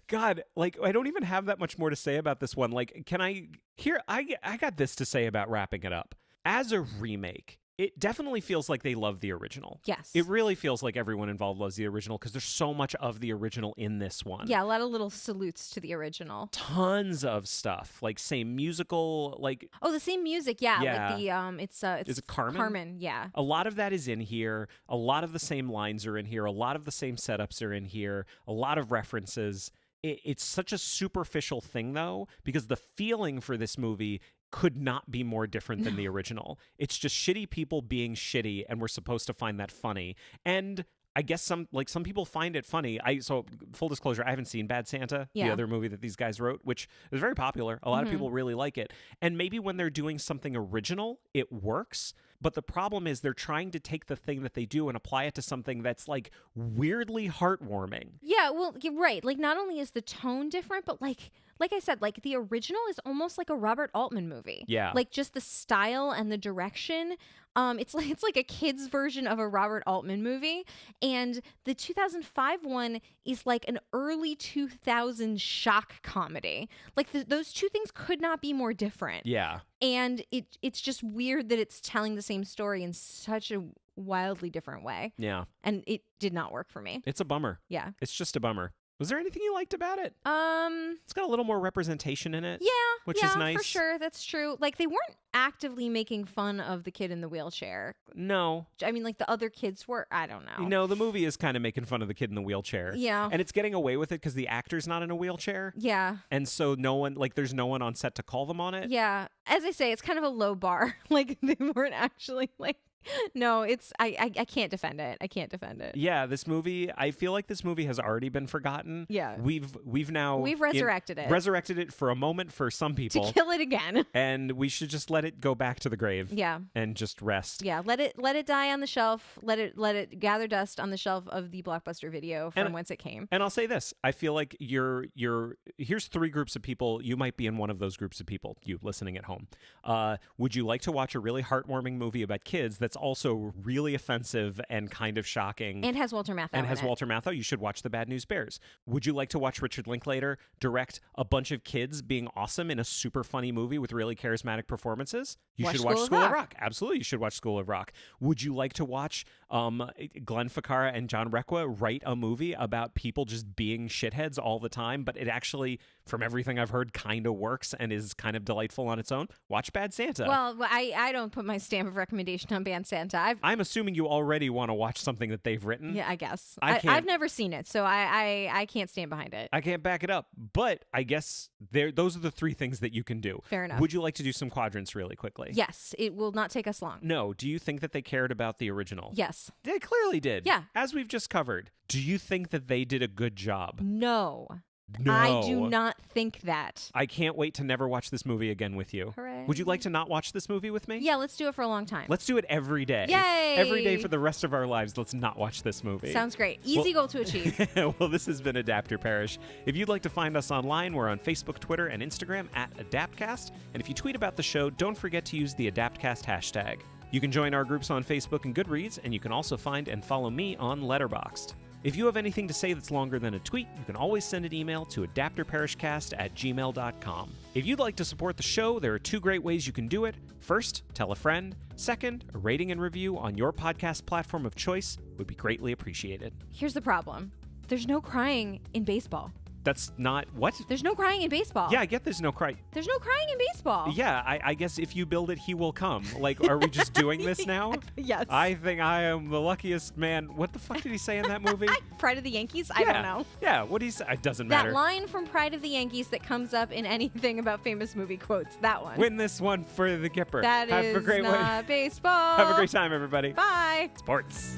God, like, I don't even have that much more to say about this one. Like, I got this to say about wrapping it up. As a remake, it definitely feels like they love the original. Yes. It really feels like everyone involved loves the original because there's so much of the original in this one. Yeah, a lot of little salutes to the original. Tons of stuff. Like, same musical, like... Oh, the same music, yeah. Yeah. Like the, it's Is it Carmen? Carmen, yeah. A lot of that is in here. A lot of the same lines are in here. A lot of the same setups are in here. A lot of references. It's such a superficial thing, though, because the feeling for this movie could not be more different than the original. It's just shitty people being shitty, and we're supposed to find that funny. And I guess some people find it funny. So full disclosure, I haven't seen Bad Santa, the other movie that these guys wrote, which is very popular. A lot of people really like it. And maybe when they're doing something original, it works. But the problem is they're trying to take the thing that they do and apply it to something that's like weirdly heartwarming. Yeah, well, you're right. Like, not only is the tone different, but like I said, like the original is almost like a Robert Altman movie. Yeah. Like just the style and the direction. It's like a kid's version of a Robert Altman movie. And the 2005 one is like an early 2000s shock comedy. Like those two things could not be more different. Yeah. And it's just weird that it's telling the same story in such a wildly different way. Yeah. And it did not work for me. It's a bummer. Yeah. It's just a bummer. Was there anything you liked about it? It's got a little more representation in it. Yeah. Which is nice. For sure. That's true. Like, they weren't actively making fun of the kid in the wheelchair. No. I mean, like, the other kids were. I don't know. No, the movie is kind of making fun of the kid in the wheelchair. Yeah. And it's getting away with it because the actor's not in a wheelchair. Yeah. And so there's no one on set to call them on it. Yeah. As I say, it's kind of a low bar. Like, they weren't actually, like... No, I can't defend it. I can't defend it. Yeah, this movie, I feel like this movie has already been forgotten. Yeah. We've resurrected it. Resurrected it for a moment for some people. To kill it again. And we should just let it go back to the grave. Yeah. And just rest. Yeah, let it die on the shelf. Let it gather dust on the shelf of the Blockbuster video from whence it came. And I'll say this, I feel like here's three groups of people. You might be in one of those groups of people, you listening at home. Would you like to watch a really heartwarming movie about kids that's also really offensive and kind of shocking? And has Walter Matthau You should watch The Bad News Bears. Would you like to watch Richard Linklater direct a bunch of kids being awesome in a super funny movie with really charismatic performances? You should watch School of Rock. Absolutely, you should watch School of Rock. Would you like to watch Glenn Ficarra and John Requa write a movie about people just being shitheads all the time, but it actually, from everything I've heard, kind of works and is kind of delightful on its own? Watch Bad Santa. Well, I don't put my stamp of recommendation on Bad Band Santa. I'm assuming you already want to watch something that they've written. Yeah, I guess. I can't- I've never seen it, so I can't stand behind it. I can't back it up, but I guess those are the three things that you can do. Fair enough. Would you like to do some quadrants really quickly? Yes, it will not take us long. No. Do you think that they cared about the original? Yes. They clearly did. Yeah. As we've just covered. Do you think that they did a good job? No. No. I do not think that. I can't wait to never watch this movie again with you. Hooray. Would you like to not watch this movie with me? Yeah, let's do it for a long time. Let's do it every day. Yay! Every day for the rest of our lives, let's not watch this movie. Sounds great. Easy goal to achieve. Well, this has been Adapter Parish. If you'd like to find us online, we're on Facebook, Twitter, and Instagram at AdaptCast. And if you tweet about the show, don't forget to use the AdaptCast hashtag. You can join our groups on Facebook and Goodreads, and you can also find and follow me on Letterboxd. If you have anything to say that's longer than a tweet, you can always send an email to adapterparishcast@gmail.com. If you'd like to support the show, there are two great ways you can do it. First, tell a friend. Second, a rating and review on your podcast platform of choice would be greatly appreciated. Here's the problem. There's no crying in baseball. That's not what? There's no crying in baseball. Yeah, I get there's no cry. There's no crying in baseball. Yeah, I guess if you build it, he will come. Like, are we just doing this now? Yes. I think I am the luckiest man. What the fuck did he say in that movie? Pride of the Yankees? I don't know. Yeah, what did he say? It doesn't matter. That line from Pride of the Yankees that comes up in anything about famous movie quotes. That one. Win this one for the Gipper. That Have is a great not one. baseball. Have a great time, everybody. Bye. Sports.